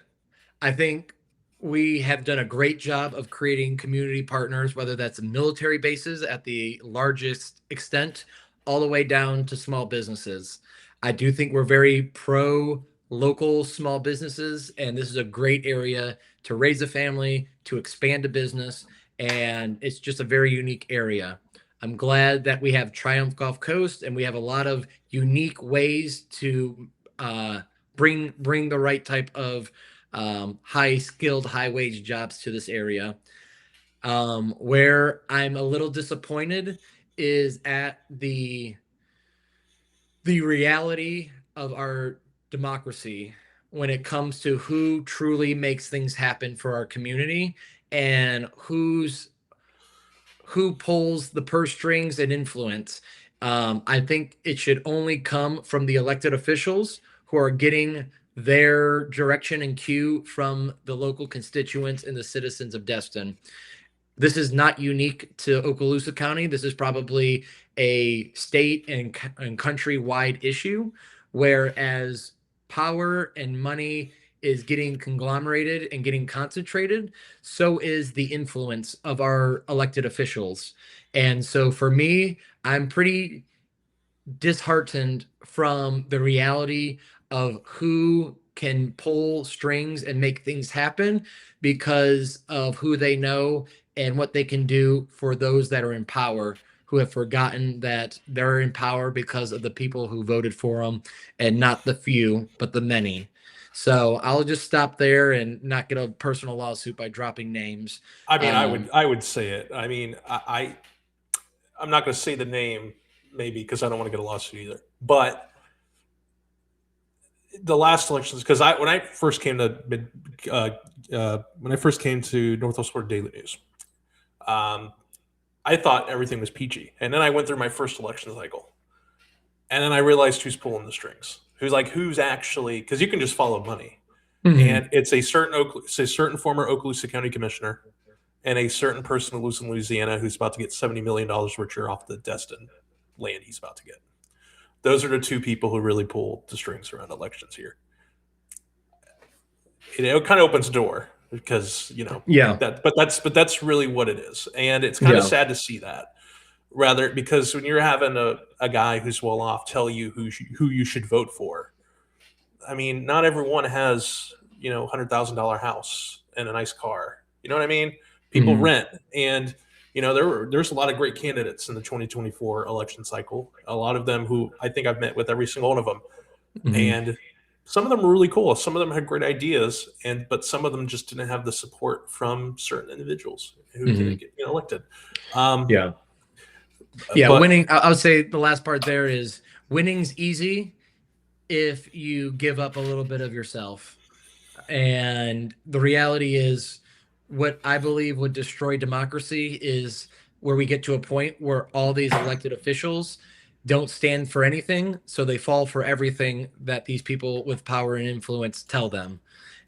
I think we have done a great job of creating community partners, whether that's military bases at the largest extent, all the way down to small businesses. I do think we're very pro local small businesses, and this is a great area to raise a family, to expand a business, and it's just a very unique area. I'm glad that we have Triumph Gulf Coast, and we have a lot of unique ways to bring the right type of high-skilled, high-wage jobs to this area. Where I'm a little disappointed is at the the reality of our democracy when it comes to who truly makes things happen for our community and who pulls the purse strings and influence. I think it should only come from the elected officials who are getting their direction and cue from the local constituents and the citizens of Destin. This is not unique to Okaloosa County. This is probably a state and countrywide issue, whereas power and money is getting conglomerated and getting concentrated, so is the influence of our elected officials. And so for me, I'm pretty disheartened from the reality of who can pull strings and make things happen because of who they know and what they can do for those that are in power, who have forgotten that they're in power because of the people who voted for them, and not the few but the many. So I'll just stop there and not get a personal lawsuit by dropping names. I mean, um, I would say it. I mean, I'm not going to say the name maybe because I don't want to get a lawsuit either. But the last elections, because when I first came to when I first came to Northwest Florida Daily News, um, I thought everything was peachy, and then I went through my first election cycle, and then I realized who's pulling the strings, who's actually, because you can just follow money, mhm. and it's a certain former Okaloosa County commissioner and a certain person who lives in Louisiana who's about to get $70 million richer off the Destin land he's about to get. Those are the two people who really pull the strings around elections here. It kind of opens the door because Yeah, but that's really what it is, and it's kind of yeah. sad to see that. Rather, because when you're having a guy who's well off tell you who you should vote for, I mean, not everyone has $100,000 house and a nice car. You know what I mean? People Mhm. rent, and there's a lot of great candidates in the 2024 election cycle. A lot of them who I think I've met with every single one of them, Mhm. and some of them were really cool. Some of them had great ideas, but some of them just didn't have the support from certain individuals who didn't Mhm. get elected. Um, Yeah. Yeah, but winning. I would say the last part there is winning's easy if you give up a little bit of yourself. And the reality is, what I believe would destroy democracy is where we get to a point where all these elected officials don't stand for anything, so they fall for everything that these people with power and influence tell them.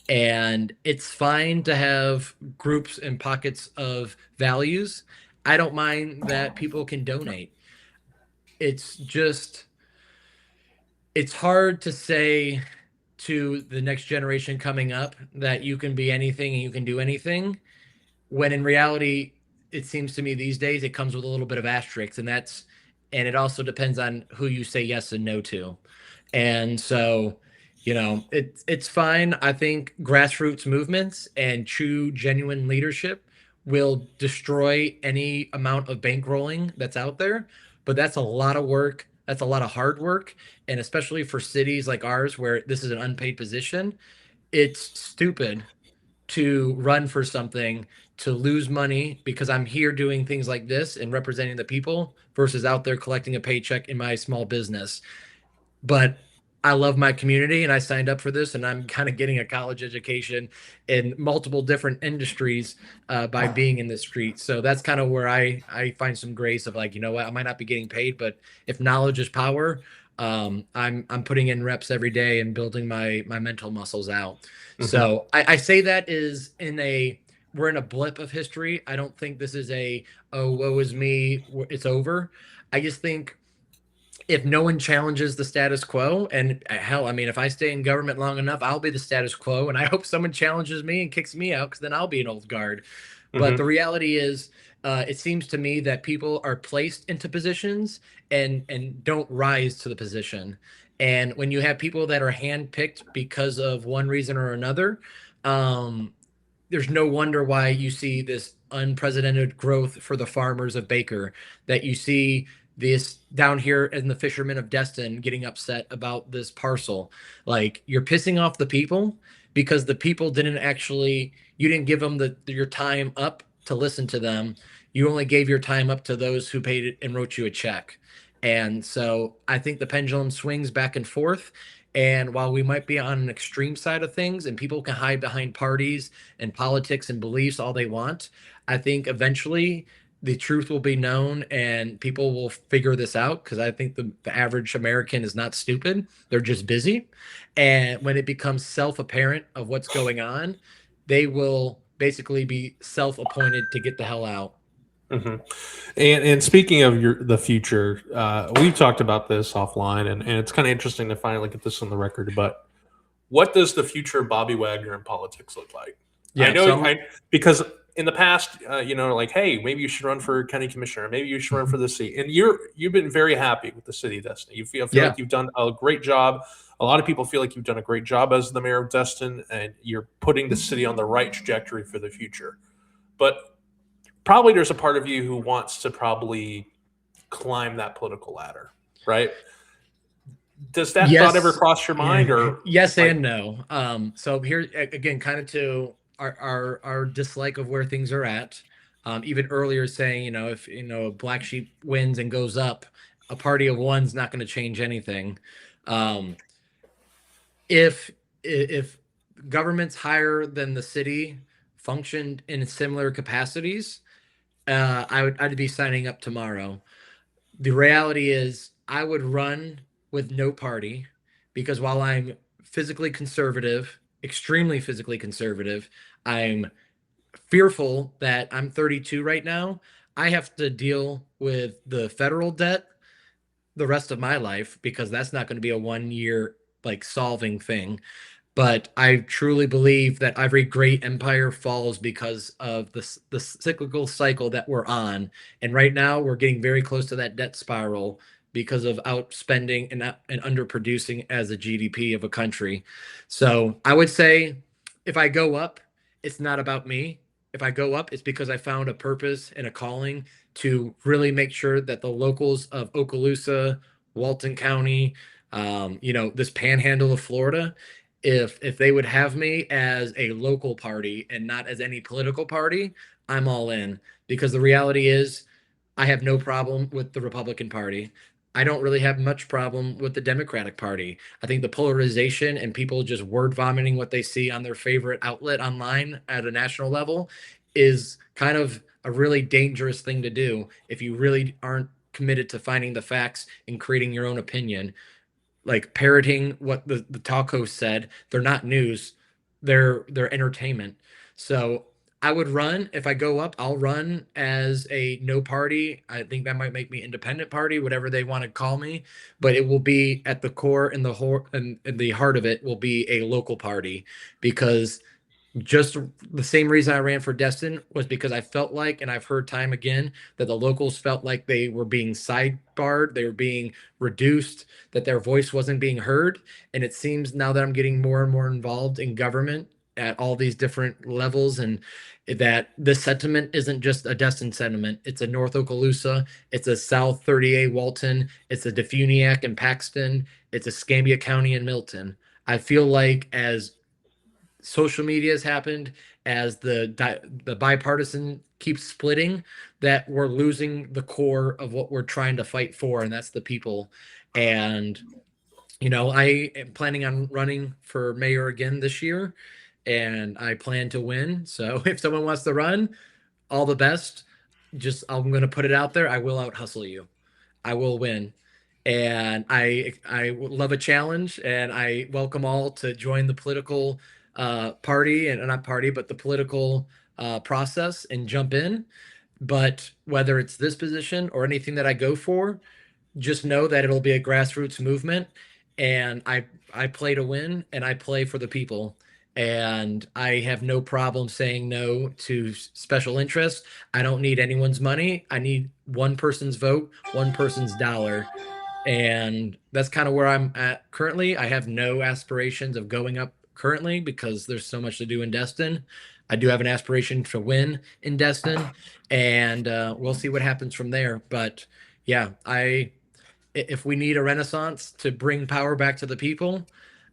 And it's fine to have groups and pockets of values. I don't mind that people can donate. It's just, it's hard to say to the next generation coming up that you can be anything and you can do anything, when in reality it seems to me these days it comes with a little bit of asterisks, and it also depends on who you say yes and no to. And so, it's fine. I think grassroots movements and true genuine leadership will destroy any amount of bankrolling that's out there, but that's a lot of work. That's a lot of hard work, and especially for cities like ours where this is an unpaid position, it's stupid to run for something to lose money because I'm here doing things like this and representing the people versus out there collecting a paycheck in my small business. But I love my community and I signed up for this, and I'm kind of getting a college education in multiple different industries by being in the street. So that's kind of where I find some grace of, like, you know what, I might not be getting paid, but if knowledge is power, I'm putting in reps every day and building my mental muscles out. mhm. So I say that is we're in a blip of history. I don't think this is a, oh, woe is me, it's over. I just think if no one challenges the status quo, and hell, I mean, if I stay in government long enough, I'll be the status quo, and I hope someone challenges me and kicks me out, because then I'll be an old guard. But the Mhm. reality is, it seems to me that people are placed into positions and don't rise to the position. And when you have people that are handpicked because of one reason or another, um, there's no wonder why you see this unprecedented growth for the farmers of Baker, that you see this down here in the fishermen of Destin getting upset about this parcel. Like, you're pissing off the people because the people didn't actually, you didn't give them your time up to listen to them. You only gave your time up to those who paid it and wrote you a check. And so I think the pendulum swings back and forth. And while we might be on an extreme side of things and people can hide behind parties and politics and beliefs all they want, I think eventually the truth will be known and people will figure this out, because I think the average American is not stupid. They're just busy. And when it becomes self-apparent of what's going on, they will basically be self-appointed to get the hell out. Hmm. And speaking of the future, we've talked about this offline, and it's kind of interesting to finally get this on the record. But what does the future of Bobby Wagner in politics look like? I Yeah, know, so because in the past, like, hey, maybe you should run for county commissioner, maybe you should run for the seat, and you've been very happy with the city of Destin. You feel yeah. like you've done a great job. A lot of people feel like you've done a great job as the mayor of Destin, and you're putting the city on the right trajectory for the future. But probably there's a part of you who wants to probably climb that political ladder, right? Does that thought ever Yes, cross your mind, or yes like, and no. So here again, kind of to our dislike of where things are at. Even earlier saying, if a black sheep wins and goes up, a party of one's not going to change anything. Um, if governments higher than the city functioned in similar capacities, I'd be signing up tomorrow. The reality is I would run with no party, because while I'm physically conservative, extremely physically conservative, I'm fearful that I'm 32 right now. I have to deal with the federal debt the rest of my life, because that's not going to be a 1 year like solving thing. But I truly believe that every great empire falls because of the cyclical cycle that we're on. And right now, we're getting very close to that debt spiral because of outspending and underproducing as a GDP of a country. So I would say if I go up, it's not about me. If I go up, it's because I found a purpose and a calling to really make sure that the locals of Okaloosa, Walton County, this panhandle of Florida, if they would have me as a local party and not as any political party, I'm all in, because the reality is I have no problem with the Republican Party. I don't really have much problem with the Democratic Party. I think the polarization and people just word vomiting what they see on their favorite outlet online at a national level is kind of a really dangerous thing to do if you really aren't committed to finding the facts and creating your own opinion, like parroting what the talk host said. They're not news, they're entertainment. So I would run. If I go up, I'll run as a no party. I think that might make me independent party, whatever they want to call me, but it will be at the core and and the heart of it will be a local party, because just the same reason I ran for Destin was because I felt like, and I've heard time again, that the locals felt like they were being sidebarred, they were being reduced, that their voice wasn't being heard. And it seems now that I'm getting more and more involved in government at all these different levels, and that this sentiment isn't just a Destin sentiment. It's a North Okaloosa, it's a South 30A Walton, it's a Defuniak and Paxton, it's a Escambia County and Milton. I feel like as social media has happened, as the bipartisan keeps splitting, that we're losing the core of what we're trying to fight for, and that's the people. And I am planning on running for mayor again this year, and I plan to win. So if someone wants to run, all the best. Just I'm going to put it out there. I will out hustle you. I will win. And I love a challenge, and I welcome all to join the political party, and not party, but the political process, and jump in. But whether it's this position or anything that I go for, just know that it'll be a grassroots movement, and I play to win, and I play for the people, and I have no problem saying no to special interests. I don't need anyone's money. I need one person's vote, one person's dollar, and that's kind of where I'm at currently. I have no aspirations of going up currently because there's so much to do in Destin. I do have an aspiration to win in Destin, and we'll see what happens from there. But yeah, if we need a renaissance to bring power back to the people,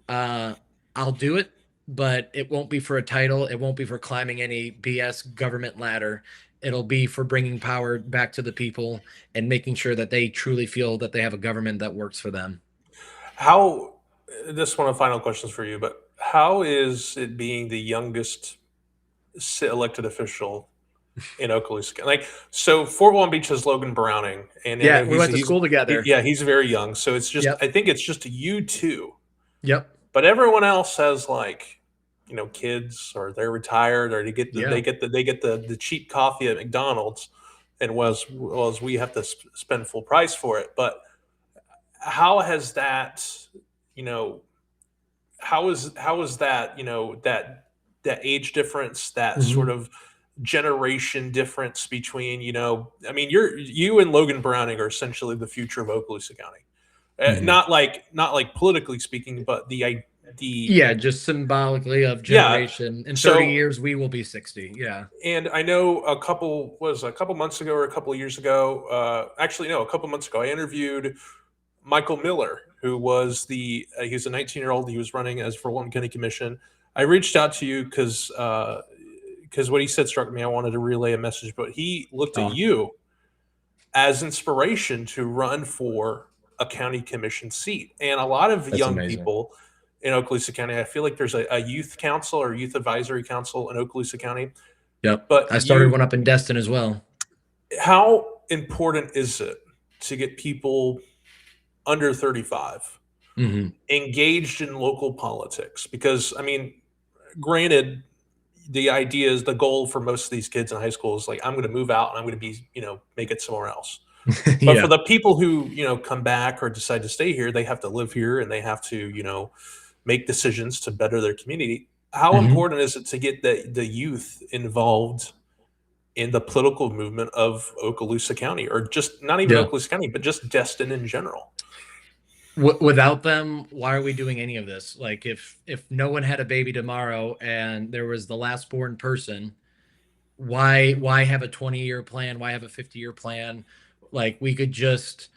uh, I'll do it. but it won't be for a title. It won't be for climbing any BS government ladder. It'll be for bringing power back to the people and making sure that they truly feel that they have a government that works for them. How this one of the final questions for you, but how is it being the youngest elected official in Okaloosa County? Like, so Fort Walton Beach has Logan Browning, and I Yeah, know we went to school together. yeah, he's very young. So it's just, Yep. I think it's just you two, Yep. but everyone else has like, kids, or they're retired, or Yeah. they get the cheap coffee at McDonald's, and was we have to spend full price for it. But how has that, you know, how is that, that age difference, that sort Hmm. of generation difference between, I mean, you and Logan Browning are essentially the future of Okaloosa County. Hmm. Not like politically speaking, but the Yeah, just symbolically of yeah. generation. In 30 So, years, we will be 60. Yeah. and I know a couple months ago or a couple of years ago, actually no, a couple months ago, I interviewed Michael Miller, who was he was a 19-year-old. He was running as for one county commission. I reached out to you because what he said struck me. I wanted to relay a message, but he looked at Oh, you as inspiration to run for a county commission seat. And a lot of that's young amazing. people in Okaloosa County, I feel like there's a youth council or youth advisory council in Okaloosa County. Yep. But I started one up in Destin as well. how important is it to get people under 35 Hmm. engaged in local politics? Because I mean, granted, the idea is the goal for most of these kids in high school is like, I'm going to move out and I'm going to be, make it somewhere else. But for Yeah. the people who, come back or decide to stay here, they have to live here and they have to, make decisions to better their community. How Hmm. important is it to get the youth involved in the political movement of Okaloosa County, or just not even Yeah. Okaloosa County, but just Destin in general? Without them, why are we doing any of this? Like, if no one had a baby tomorrow and there was the last born person, why have a 20-year plan? Why have a 50-year plan? Like, we could just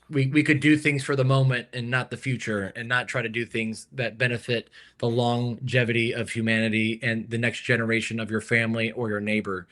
we could do things for the moment and not the future, and not try to do things that benefit the longevity of humanity and the next generation of your family or your neighbor.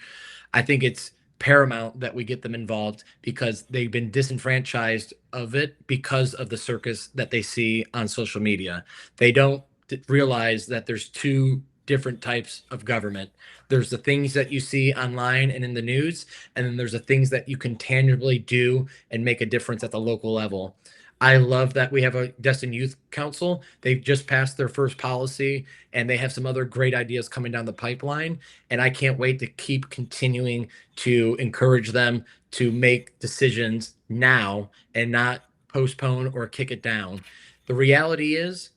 I think it's paramount that we get them involved because they've been disenfranchised of it because of the circus that they see on social media. They don't realize that there's two different types of government. There's the things that you see online and in the news, and then there's the things that you can tangibly do and make a difference at the local level. I love that we have a Destin Youth Council. They've just passed their first policy and they have some other great ideas coming down the pipeline. And I can't wait to keep continuing to encourage them to make decisions now and not postpone or kick it down. The reality is,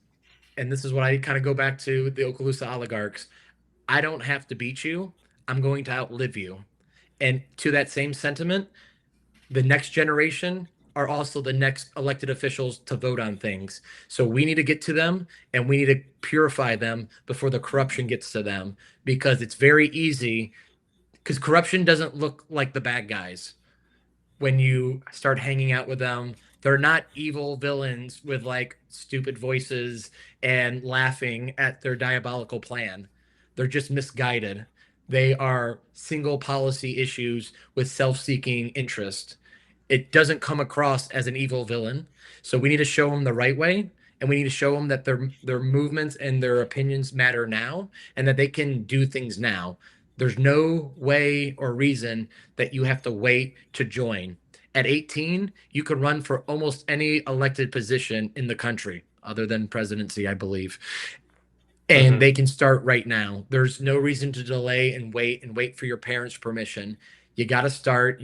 and this is what I kind of go back to the Okaloosa oligarchs, I don't have to beat you. I'm going to outlive you. And to that same sentiment, the next generation are also the next elected officials to vote on things. So we need to get to them and we need to purify them before the corruption gets to them, because it's very easy, because corruption doesn't look like the bad guys when you start hanging out with them. They're not evil villains with like stupid voices and laughing at their diabolical plan. They're just misguided. They are single policy issues with self seeking interest. It doesn't come across as an evil villain. So we need to show them the right way, and we need to show them that their movements and their opinions matter now, and that they can do things now. There's no way or reason that you have to wait to join. At 18, you can run for almost any elected position in the country, other than presidency, I believe. And Hmm. they can start right now. There's no reason to delay and wait for your parents' permission. You got to start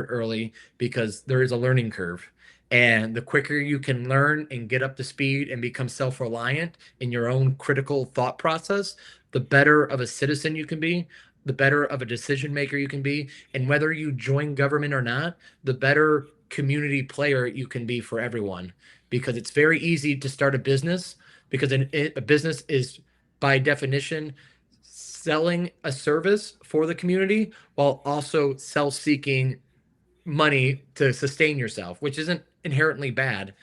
early because there is a learning curve. And the quicker you can learn and get up to speed and become self-reliant in your own critical thought process, the better of a citizen you can be, the better of a decision maker you can be, and whether you join government or not, the better community player you can be for everyone. Because it's very easy to start a business, because a business is by definition selling a service for the community while also self-seeking money to sustain yourself, which isn't inherently bad.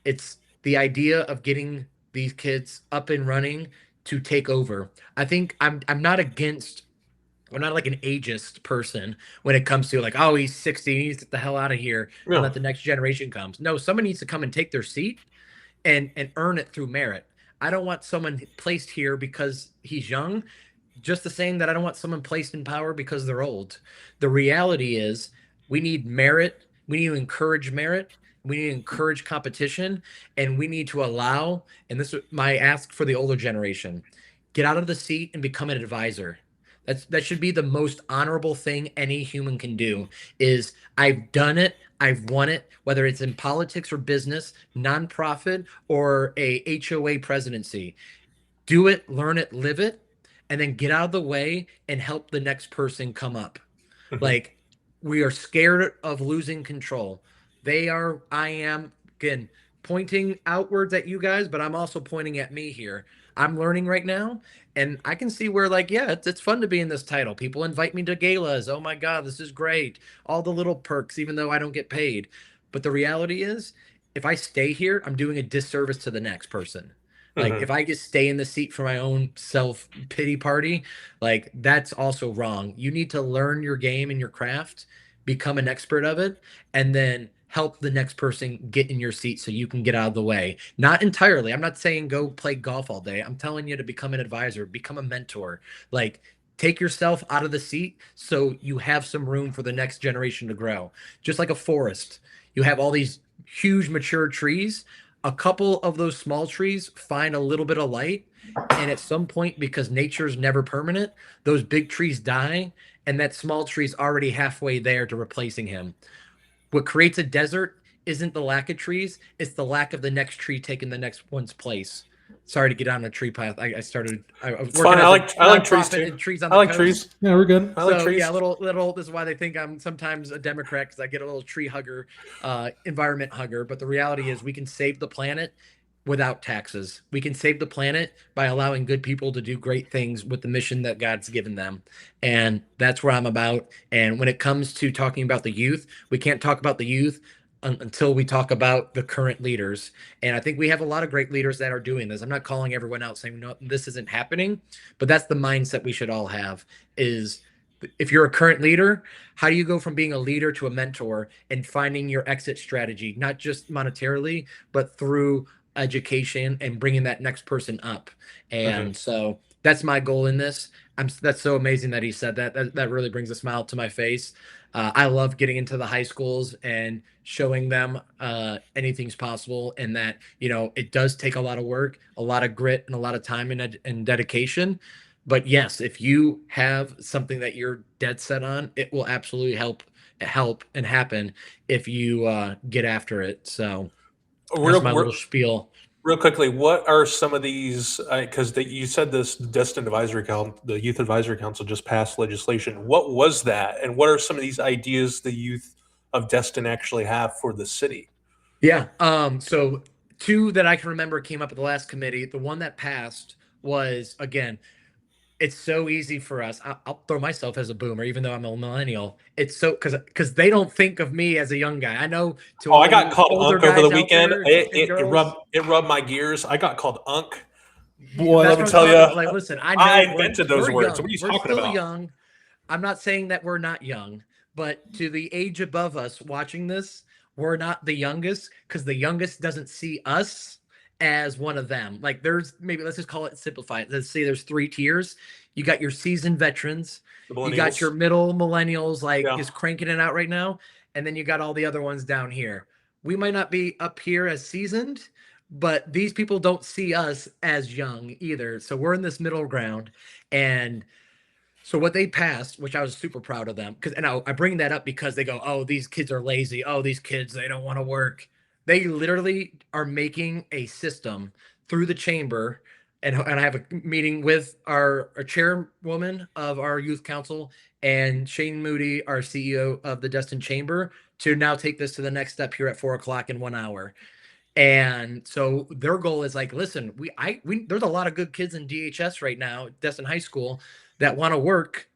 It's the idea of getting these kids up and running to take over. I think I'm not against, I'm not like an ageist person when it comes to like, oh, he's 60, he needs to get the hell out of here and Yeah. let the next generation comes. No, someone needs to come and take their seat and earn it through merit. I don't want someone placed here because he's young, just the same that I don't want someone placed in power because they're old. The reality is we need merit. We need to encourage merit. We need to encourage competition, and we need to allow, and this is my ask for the older generation, get out of the seat and become an advisor. That should be the most honorable thing any human can do is I've done it, I've won it, whether it's in politics or business, nonprofit or a HOA presidency. Do it, learn it, live it, and then get out of the way and help the next person come up. Hmm. Like we are scared of losing control. They are, I am, again, pointing outwards at you guys, but I'm also pointing at me here. I'm learning right now, and I can see where, like, yeah, it's fun to be in this title. People invite me to galas. Oh my God, this is great. All the little perks, even though I don't get paid. But the reality is, if I stay here, I'm doing a disservice to the next person. Like, Hmm. if I just stay in the seat for my own self pity party, like that's also wrong. You need to learn your game and your craft, become an expert of it, and then help the next person get in your seat so you can get out of the way. Not entirely. I'm not saying go play golf all day. I'm telling you to become an advisor, become a mentor. Like take yourself out of the seat so you have some room for the next generation to grow. Just like a forest. You have all these huge mature trees. A couple of those small trees find a little bit of light, and at some point, because nature is never permanent, those big trees die, and that small tree is already halfway there to replacing him. What creates a desert isn't the lack of trees, it's the lack of the next tree taking the next one's place. Sorry to get on a tree path. I was It's working fine. as a I like trees nonprofit too. and trees on I the like coast. trees. Yeah, we're good. I like So yeah, trees. little. This is why they think I'm sometimes a Democrat because I get a little tree hugger, environment hugger. But the reality is, we can save the planet without taxes. We can save the planet by allowing good people to do great things with the mission that God's given them, and that's where I'm about. And when it comes to talking about the youth, we can't talk about the youth until we talk about the current leaders. And I think we have a lot of great leaders that are doing this. I'm not calling everyone out saying no, this isn't happening, but that's the mindset we should all have is if you're a current leader, how do you go from being a leader to a mentor and finding your exit strategy, not just monetarily, but through education and bringing that next person up? Hmm. And so that's my goal in this. That's so amazing that he said that. That really brings a smile to my face. I love getting into the high schools and showing them anything's possible, and that it does take a lot of work, a lot of grit, and a lot of time and dedication. But yes, if you have something that you're dead set on, it will absolutely help and happen if you get after it. So that's Real, my little real, spiel. real quickly, what are some of these? Because you said this Destin Advisory Council, the Youth Advisory Council, just passed legislation. What was that, and what are some of these ideas the youth of Destin actually have for the city? Yeah. So two that I can remember came up at the last committee. The one that passed was, again, it's so easy for us. I'll throw myself as a boomer, even though I'm a millennial. It's so because they don't think of me as a young guy. I know to Oh, all I got you called older Unk over the guys out weekend. there and It girls. rubbed my gears. I got called Unk. Boy, That's let me what I'm tell talking you, about. Like, listen, I I know invented those we're words. What young. are you We're talking still about? young. I'm not saying that we're not young, but to the age above us watching this, we're not the youngest because the youngest doesn't see us as one of them. Like there's maybe let's just call it simplified. Let's say there's three tiers. You got your seasoned veterans, The you got millennials. your middle millennials, like Yeah. just cranking it out right now, and then you got all the other ones down here. We might not be up here as seasoned, but these people don't see us as young either. So we're in this middle ground. And so what they passed, which I was super proud of them, because and I bring that up because they go, "Oh, these kids are lazy. Oh, these kids they don't want to work." They literally are making a system through the chamber, and I have a meeting with our chairwoman of our youth council and Shane Moody, our CEO of the Destin Chamber, to now take this to the next step here at 4 o'clock in 1 hour. And so their goal is like, listen, we there's a lot of good kids in DHS right now, Destin High School, that want to work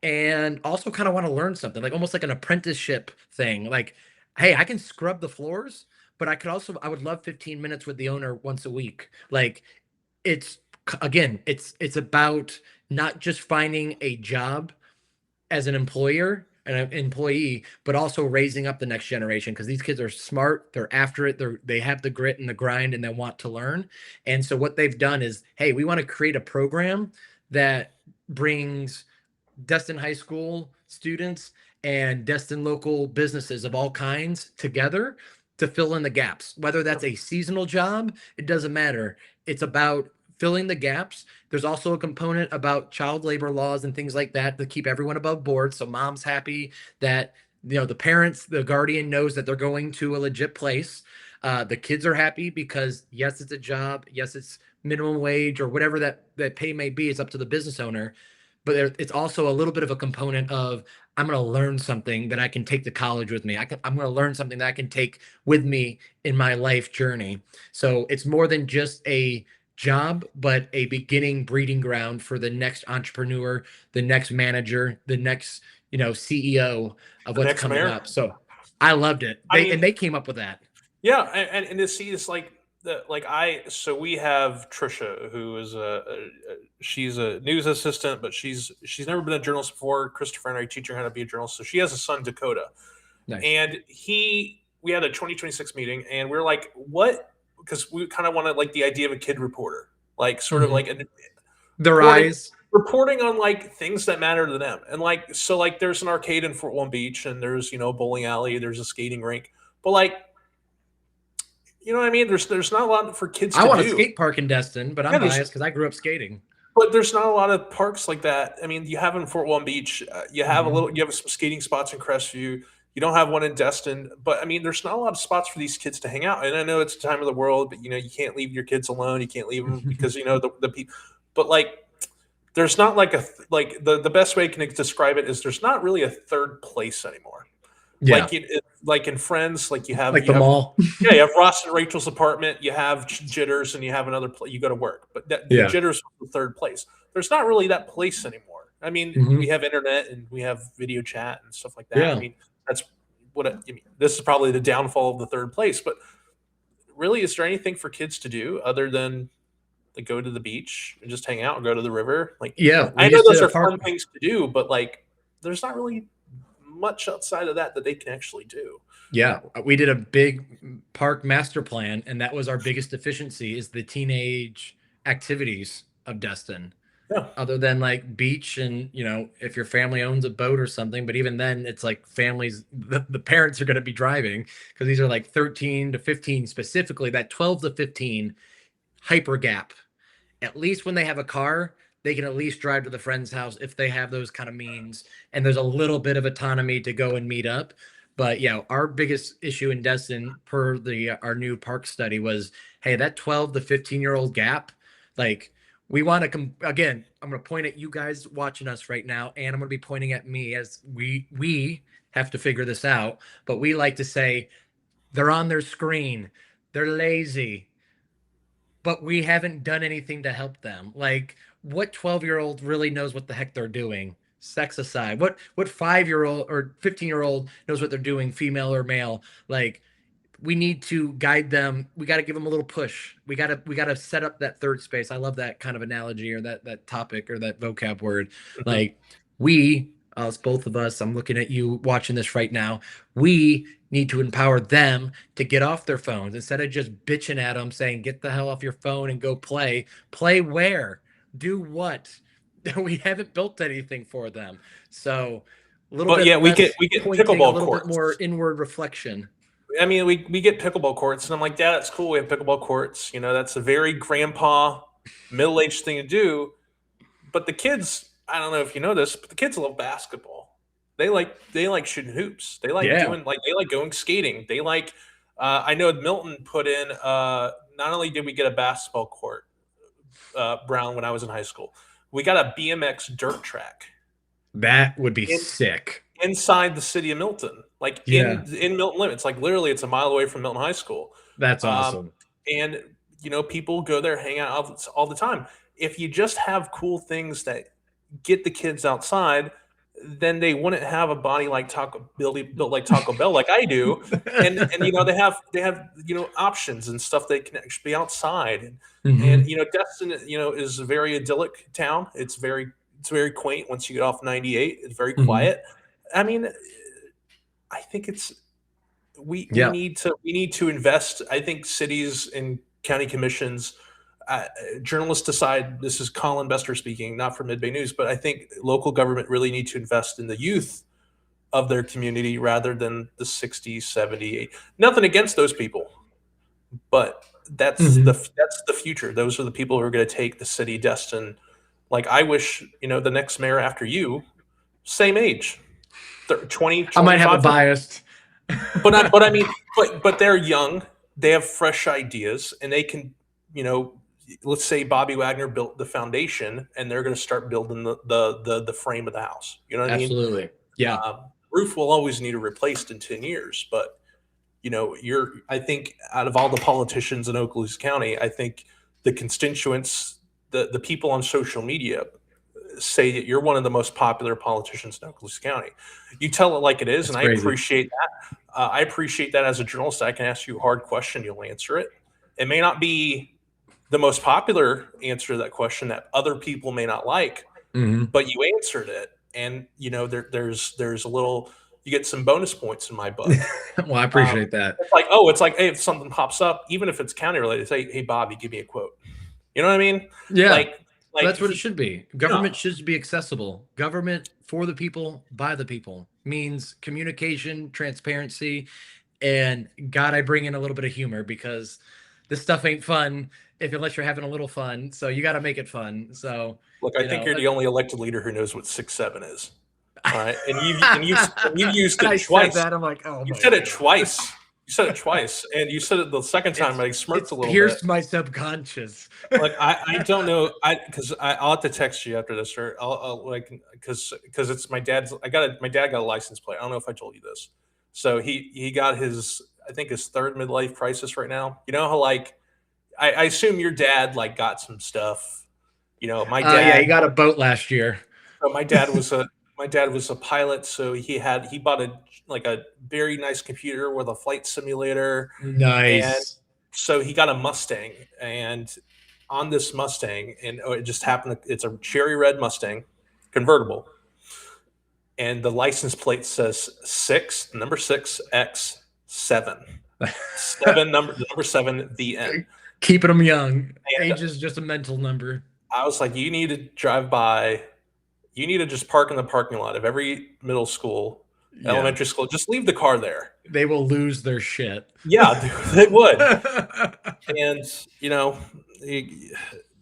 and also kind of want to learn something, like almost like an apprenticeship thing. Like, hey, I can scrub the floors, but I would love 15 minutes with the owner once a week. Like it's again, it's about not just finding a job as an employer and an employee, but also raising up the next generation, because these kids are smart, they're after it, they have the grit and the grind, and they want to learn. And so what they've done is, hey, we want to create a program that brings Destin High School students and Destin local businesses of all kinds together to fill in the gaps. Whether that's a seasonal job, it doesn't matter. It's about filling the gaps. There's also a component about child labor laws and things like that to keep everyone above board. So mom's happy that, the parents, the guardian knows that they're going to a legit place. The kids are happy because yes, it's a job. Yes, it's minimum wage or whatever that pay may be. It's up to the business owner, but it's also a little bit of a component of, I'm going to learn something that I can take to college with me. I'm going to learn something that I can take with me in my life journey. So it's more than just a job, but a beginning breeding ground for the next entrepreneur, the next manager, the next, CEO of The what's next coming mayor. up. So I loved it. I mean, They came up with that. yeah, and to see this like the like I so we have Trisha, who is she's a news assistant, but she's never been a journalist before. Christopher and I teach her how to be a journalist, so she has a son, Dakota, Nice. and we had a 2026 meeting, and we are like, what? Because we kind of wanted like the idea of a kid reporter, like sort of like Their reporting eyes. reporting on like things that matter to them, and like so like there's an arcade in Fort Walton Beach, and there's a bowling alley, there's a skating rink, but like what I mean? There's not a lot for kids I to want a do. skate park in Destin, but I'm Yeah, there's biased because I grew up skating. but there's not a lot of parks like that. I mean, you have in Fort Walton Beach, Mhm. you have some skating spots in Crestview. You don't have one in Destin, but I mean, there's not a lot of spots for these kids to hang out. And I know it's the time of the world, but you can't leave your kids alone. You can't leave them because the people. But like, there's not like like the best way I can describe it is there's not really a third place anymore. Yeah, Like in Friends, like like the mall. yeah, you have Ross and Rachel's apartment, you have Jitters, and you have another place you go to work. But the Yeah. Jitters was the third place. There's not really that place anymore. I mean, we Mhm. have internet and we have video chat and stuff like that. I Yeah. mean, that's I mean. This is probably the downfall of the third place. But really, is there anything for kids to do other than like go to the beach and just hang out or go to the river? Like, Yeah, we I know just did those a are park. fun things to do, but like, there's not really much outside of that they can actually do. Yeah, we did a big park master plan, and that was our biggest deficiency is the teenage activities of Destin. Yeah. Other than like beach and if your family owns a boat or something, but even then it's like families, the parents are going to be driving because these are like 13 to 15 specifically, that 12 to 15 hyper gap. At least when they have a car, they can at least drive to the friend's house if they have those kind of means. And there's a little bit of autonomy to go and meet up. But yeah, our biggest issue in Destin per our new park study was, hey, that 12 to 15-year-old gap, like we want to again, I'm going to point at you guys watching us right now, and I'm going to be pointing at me as we have to figure this out. But we like to say they're on their screen, they're lazy, but we haven't done anything to help them. Like, what 12-year-old really knows what the heck they're doing? Sex aside, what 5-year-old or 15-year-old knows what they're doing, female or male? Like, we need to guide them. We got to give them a little push. We got to set up that third space. I love that kind of analogy or that topic or that vocab word. Mhm. Like, we, us, both of us, I'm looking at you watching this right now. We need to empower them to get off their phones instead of just bitching at them saying, get the hell off your phone and go play. Play where? Do what? We haven't built anything for them. So a little But bit yeah, less we get pointing, a pickleball little bit more courts. inward reflection. I mean, we get pickleball courts, and I'm like, Dad, that's cool. We have pickleball courts. That's a very grandpa, middle aged thing to do. But the kids, I don't know if you know this, but the kids love basketball. They like shooting hoops. Yeah. They like going skating. They like. I know Milton put in. Not only did we get a basketball court, Brown, when I was in high school, we got a BMX dirt track That would be in, sick. inside the city of Milton, like Yeah, in Milton limits. Like literally, it's a mile away from Milton High School. that's Um, awesome. and people go there, hang out all the time. If you just have cool things that get the kids outside, then they wouldn't have a body like built like Taco Bell, like I do, and they have options and stuff. They can actually be outside, and Hmm. Destin is a very idyllic town. It's very quaint once you get off 98. It's very Hmm. quiet. I mean, I think it's we Yeah. need to invest. I think cities and county commissions, uh, journalists decide. This is Colin Bester speaking, not from Midbay News, but I think local government really need to invest in the youth of their community rather than the 60s, 70s. Nothing against those people, but Hmm. that's the future. Those are the people who are going to take the city Destin. Like I wish, the next mayor after you, same age, 20, I might have a 25. bias. But they're young. They have fresh ideas, and they can, you know, let's say Bobby Wagner built the foundation, and they're going to start building the frame of the house. You know what I mean? Absolutely. Yeah. Roof will always need to replaced in 10 years, but I think out of all the politicians in Okaloosa County, I think the constituents, the people on social media say that you're one of the most popular politicians in Okaloosa County. You tell it like it is, That's and I crazy. appreciate that. I appreciate that as a journalist. I can ask you a hard question, you'll answer it. It may not be the most popular answer to that question that other people may not like, Hmm. but you answered it, and there's a little. You get some bonus points in my book. Well, I Um, appreciate that. it's like, hey, if something pops up, even if it's county related, say, hey, Bobby, give me a quote. You know what I mean? Yeah. Like, Well, like that's what it he, should be. yeah, Government should be accessible. Government for the people, by the people means communication, transparency, and God, I bring in a little bit of humor because this stuff ain't fun if unless you're having a little fun. So you got to make it fun. So, look, I you think know, you're the only elected leader who knows what 6'7" is. All right, and you've used when it I said twice. that, I'm like, oh You my said it God. twice. You said it twice, and you said it the second time. I smirked It's a little bit. pierced my subconscious. Like I don't know. I'll have to text you after this, or I'll like because it's my dad's. My dad got a license plate. I don't know if I told you this. So he got his, I think, his third midlife crisis right now. You know how, like, I assume your dad like got some stuff. My Yeah, he dad. got a boat last year. So my dad was a pilot, so he bought a very nice computer with a flight simulator, and Nice. so he got a Mustang, and on this Mustang, and it just happened. It's a cherry red Mustang, convertible, and the license plate says number 6X7, the number seven, the N. Keeping them young. And Age is just a mental number. I was like, you need to drive by. You need to just park in the parking lot of every middle school, Yeah. elementary school. Just leave the car there. They will lose their shit. Yeah, they would. And you know,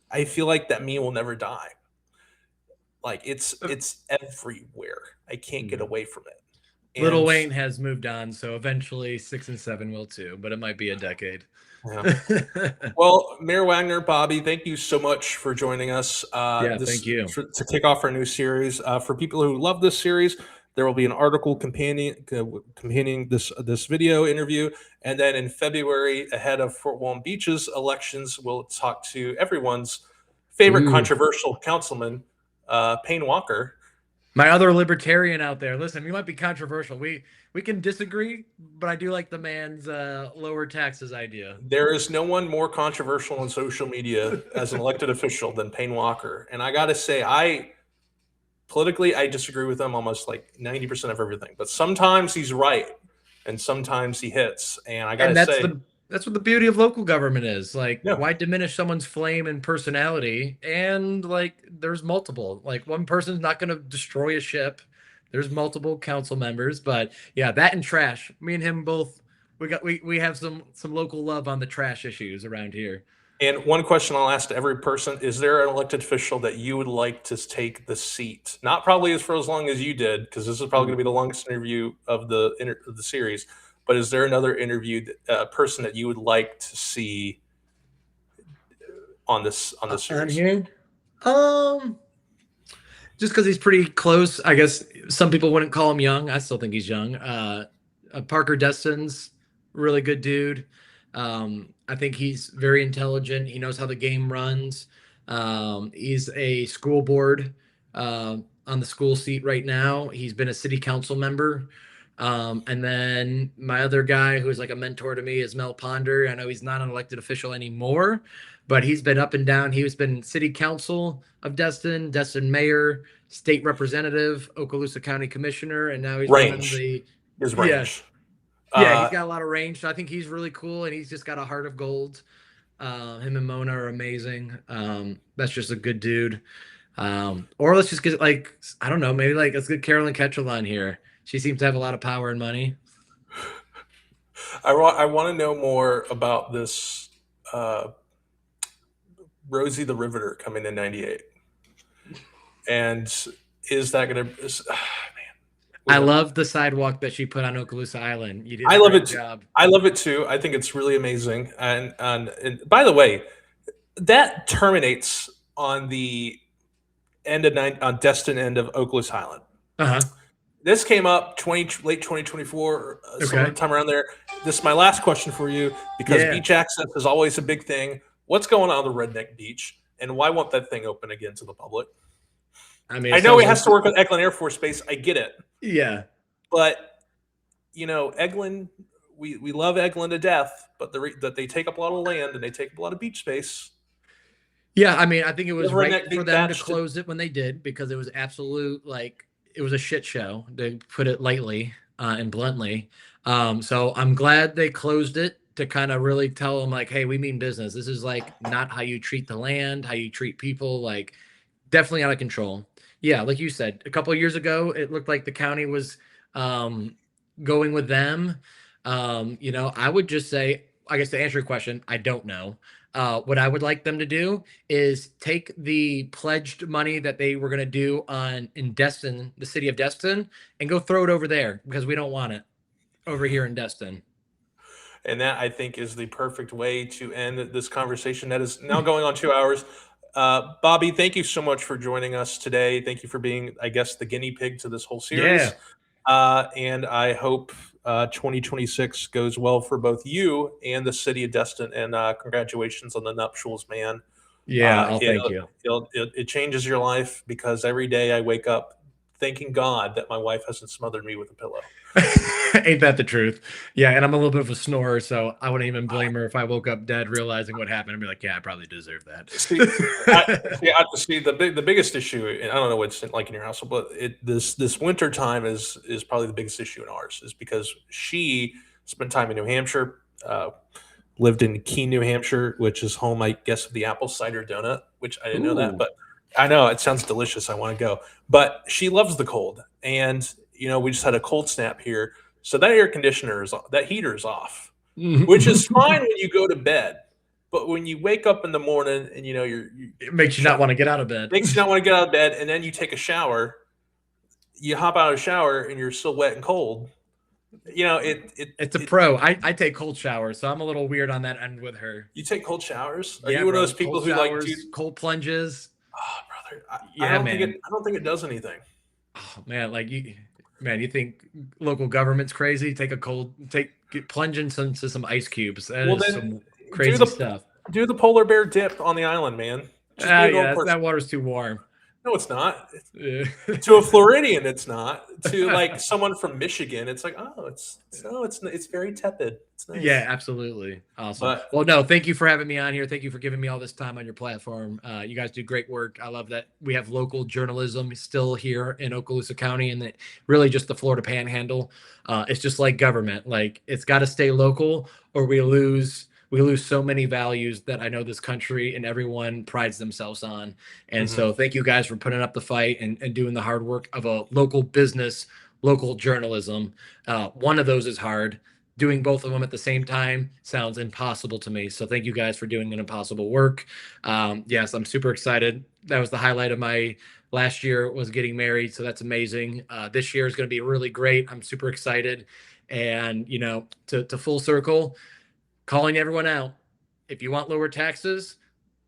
I feel like that meme will never die. Like it's everywhere. I can't get away from it. Little And Wayne has moved on, so eventually 6 and 7 will too, but it might be a decade. yeah. Well, Mayor Wagner, Bobby, thank you so much for joining us. Yeah, thank This you. to kick off our new series. For people who love this series, there will be an article companion this video interview, and then in February, ahead of Fort Walton Beach's elections, we'll talk to everyone's favorite Ooh. controversial councilman, Payne Walker. My other libertarian out there. Listen, we might be controversial. We can disagree, but I do like the man's lower taxes idea. There is no one more controversial on social media as an elected official than Payne Walker, and I got to say, politically, I disagree with him almost like 90% of everything. But sometimes he's right, and sometimes he hits. And I And gotta say, that's what the beauty of local government is. Like, yeah, why diminish someone's flame and personality? And like, there's multiple. Like, one person's not going to destroy a ship. There's multiple council members, but yeah, that and trash. Me and him both. We have some local love on the trash issues around here. and one question I'll ask to every person: is there an elected official that you would like to take the seat? Not probably as for as long as you did, because this is probably going to be the longest interview of the series. But is there another person that you would like to see on this On series? here, um, just because he's pretty close. I guess some people wouldn't call him young. I still think he's young. Parker Destin's really good dude. I think he's very intelligent. He knows how the game runs. He's a school board on the school seat right now. He's been a city council member. And then my other guy who is like a mentor to me is Mel Ponder. I know he's not an elected official anymore, but he's been up and down. He's been city council of Destin, Destin mayor, state representative, Okaloosa County commissioner, and now he's running Range the is yeah. range. Yeah, he's got a lot of range. So I think he's really cool, and he's just got a heart of gold. Him and Mona are amazing. That's just a good dude. Or let's just get like, I don't know, maybe like let's get Carolyn Ketchel on here. She seems to have a lot of power and money. I want to know more about this Rosie the Riveter coming in '98, and is that going to? I love the sidewalk that she put on Okaloosa Island. You did I a love great it. job. I love it too. I think it's really amazing. And by the way, that terminates on the end of on Destin end of Okaloosa Island. Uh-huh. This came up late 2024, Okay. sometime around there. This is my last question for you because beach access is always a big thing. What's going on the Redneck Beach, and why won't that thing open again to the public? I mean, I know it has to work with Eglin Air Force Base. I get it. Yeah. But, Eglin, we love Eglin to death, but that they take up a lot of land and they take up a lot of beach space. Yeah, I mean, I think it was right for them to thatched close it when they did because it was absolute, like, it was a shit show, to put it lightly and bluntly. So I'm glad they closed it to kind of really tell them, like, hey, we mean business. This is like not how you treat the land, how you treat people, like definitely out of control. Yeah, like you said, a couple of years ago, it looked like the county was going with them. I would just say, I guess to answer your question, I don't know. What I would like them to do is take the pledged money that they were going to do in Destin, the city of Destin, and go throw it over there because we don't want it over here in Destin. And that, I think, is the perfect way to end this conversation that is now going on 2 hours. Bobby, thank you so much for joining us today. Thank you for being, I guess, the guinea pig to this whole series. And I hope 2026 goes well for both you and the city of Destin. And congratulations on the nuptials, man. Yeah, thank you. It changes your life because every day I wake up thanking God that my wife hasn't smothered me with a pillow. Ain't that the truth? Yeah, and I'm a little bit of a snorer, so I wouldn't even blame her if I woke up dead realizing what happened. I'd be like, yeah, I probably deserve that. See, the biggest issue, and I don't know what it's like in your household, but this winter time is probably the biggest issue in ours, is because she spent time in New Hampshire, lived in Keene, New Hampshire, which is home, I guess, of the apple cider donut, which I didn't know that, but I know it sounds delicious. I want to go, but she loves the cold, and we just had a cold snap here, so that that heater is off, which is fine when you go to bed. But when you wake up in the morning and it makes you not want to get out of bed. Makes you not want to get out of bed, and then you take a shower. You hop out of the shower and you're still wet and cold. It's a pro. I take cold showers, so I'm a little weird on that end with her. You take cold showers? Are you one of those people who like cold plunges? Oh, brother, I don't think it does anything. Oh man, you think local government's crazy? Plunge into some ice cubes. That is some crazy stuff. Do the polar bear dip on the island, man. That water's too warm. No, it's not. To a Floridian, it's not. To like someone from Michigan, it's like, it's very tepid. It's nice. Yeah, absolutely. Awesome. Well, no, thank you for having me on here. Thank you for giving me all this time on your platform. You guys do great work. I love that we have local journalism still here in Okaloosa County, and that really just the Florida Panhandle. It's just like government. Like it's got to stay local, or we lose so many values that I know this country and everyone prides themselves on. And so thank you guys for putting up the fight and doing the hard work of a local business, local journalism. One of those is hard. Doing both of them at the same time sounds impossible to me. So thank you guys for doing an impossible work. Yes, I'm super excited. That was the highlight of my last year, was getting married. So that's amazing. This year is going to be really great. I'm super excited. And, to full circle, calling everyone out. If you want lower taxes,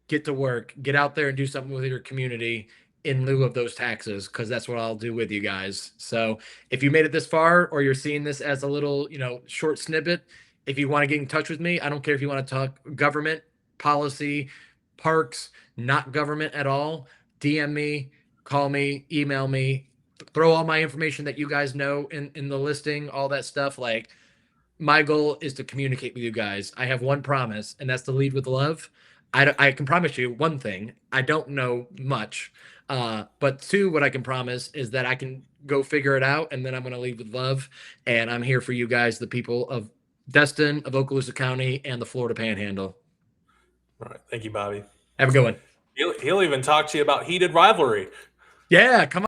get to work, get out there and do something with your community in lieu of those taxes, because that's what I'll do with you guys. So if you made it this far, or you're seeing this as a little, short snippet, if you want to get in touch with me, I don't care if you want to talk government, policy, parks, not government at all, DM me, call me, email me, throw all my information that you guys know in the listing, all that stuff. Like, my goal is to communicate with you guys. I have one promise, and that's to lead with love. I can promise you one thing. I don't know much. But two, what I can promise is that I can go figure it out, and then I'm going to lead with love. And I'm here for you guys, the people of Destin, of Okaloosa County, and the Florida Panhandle. All right. Thank you, Bobby. Have a good one. He'll even talk to you about heated rivalry. Yeah, come on.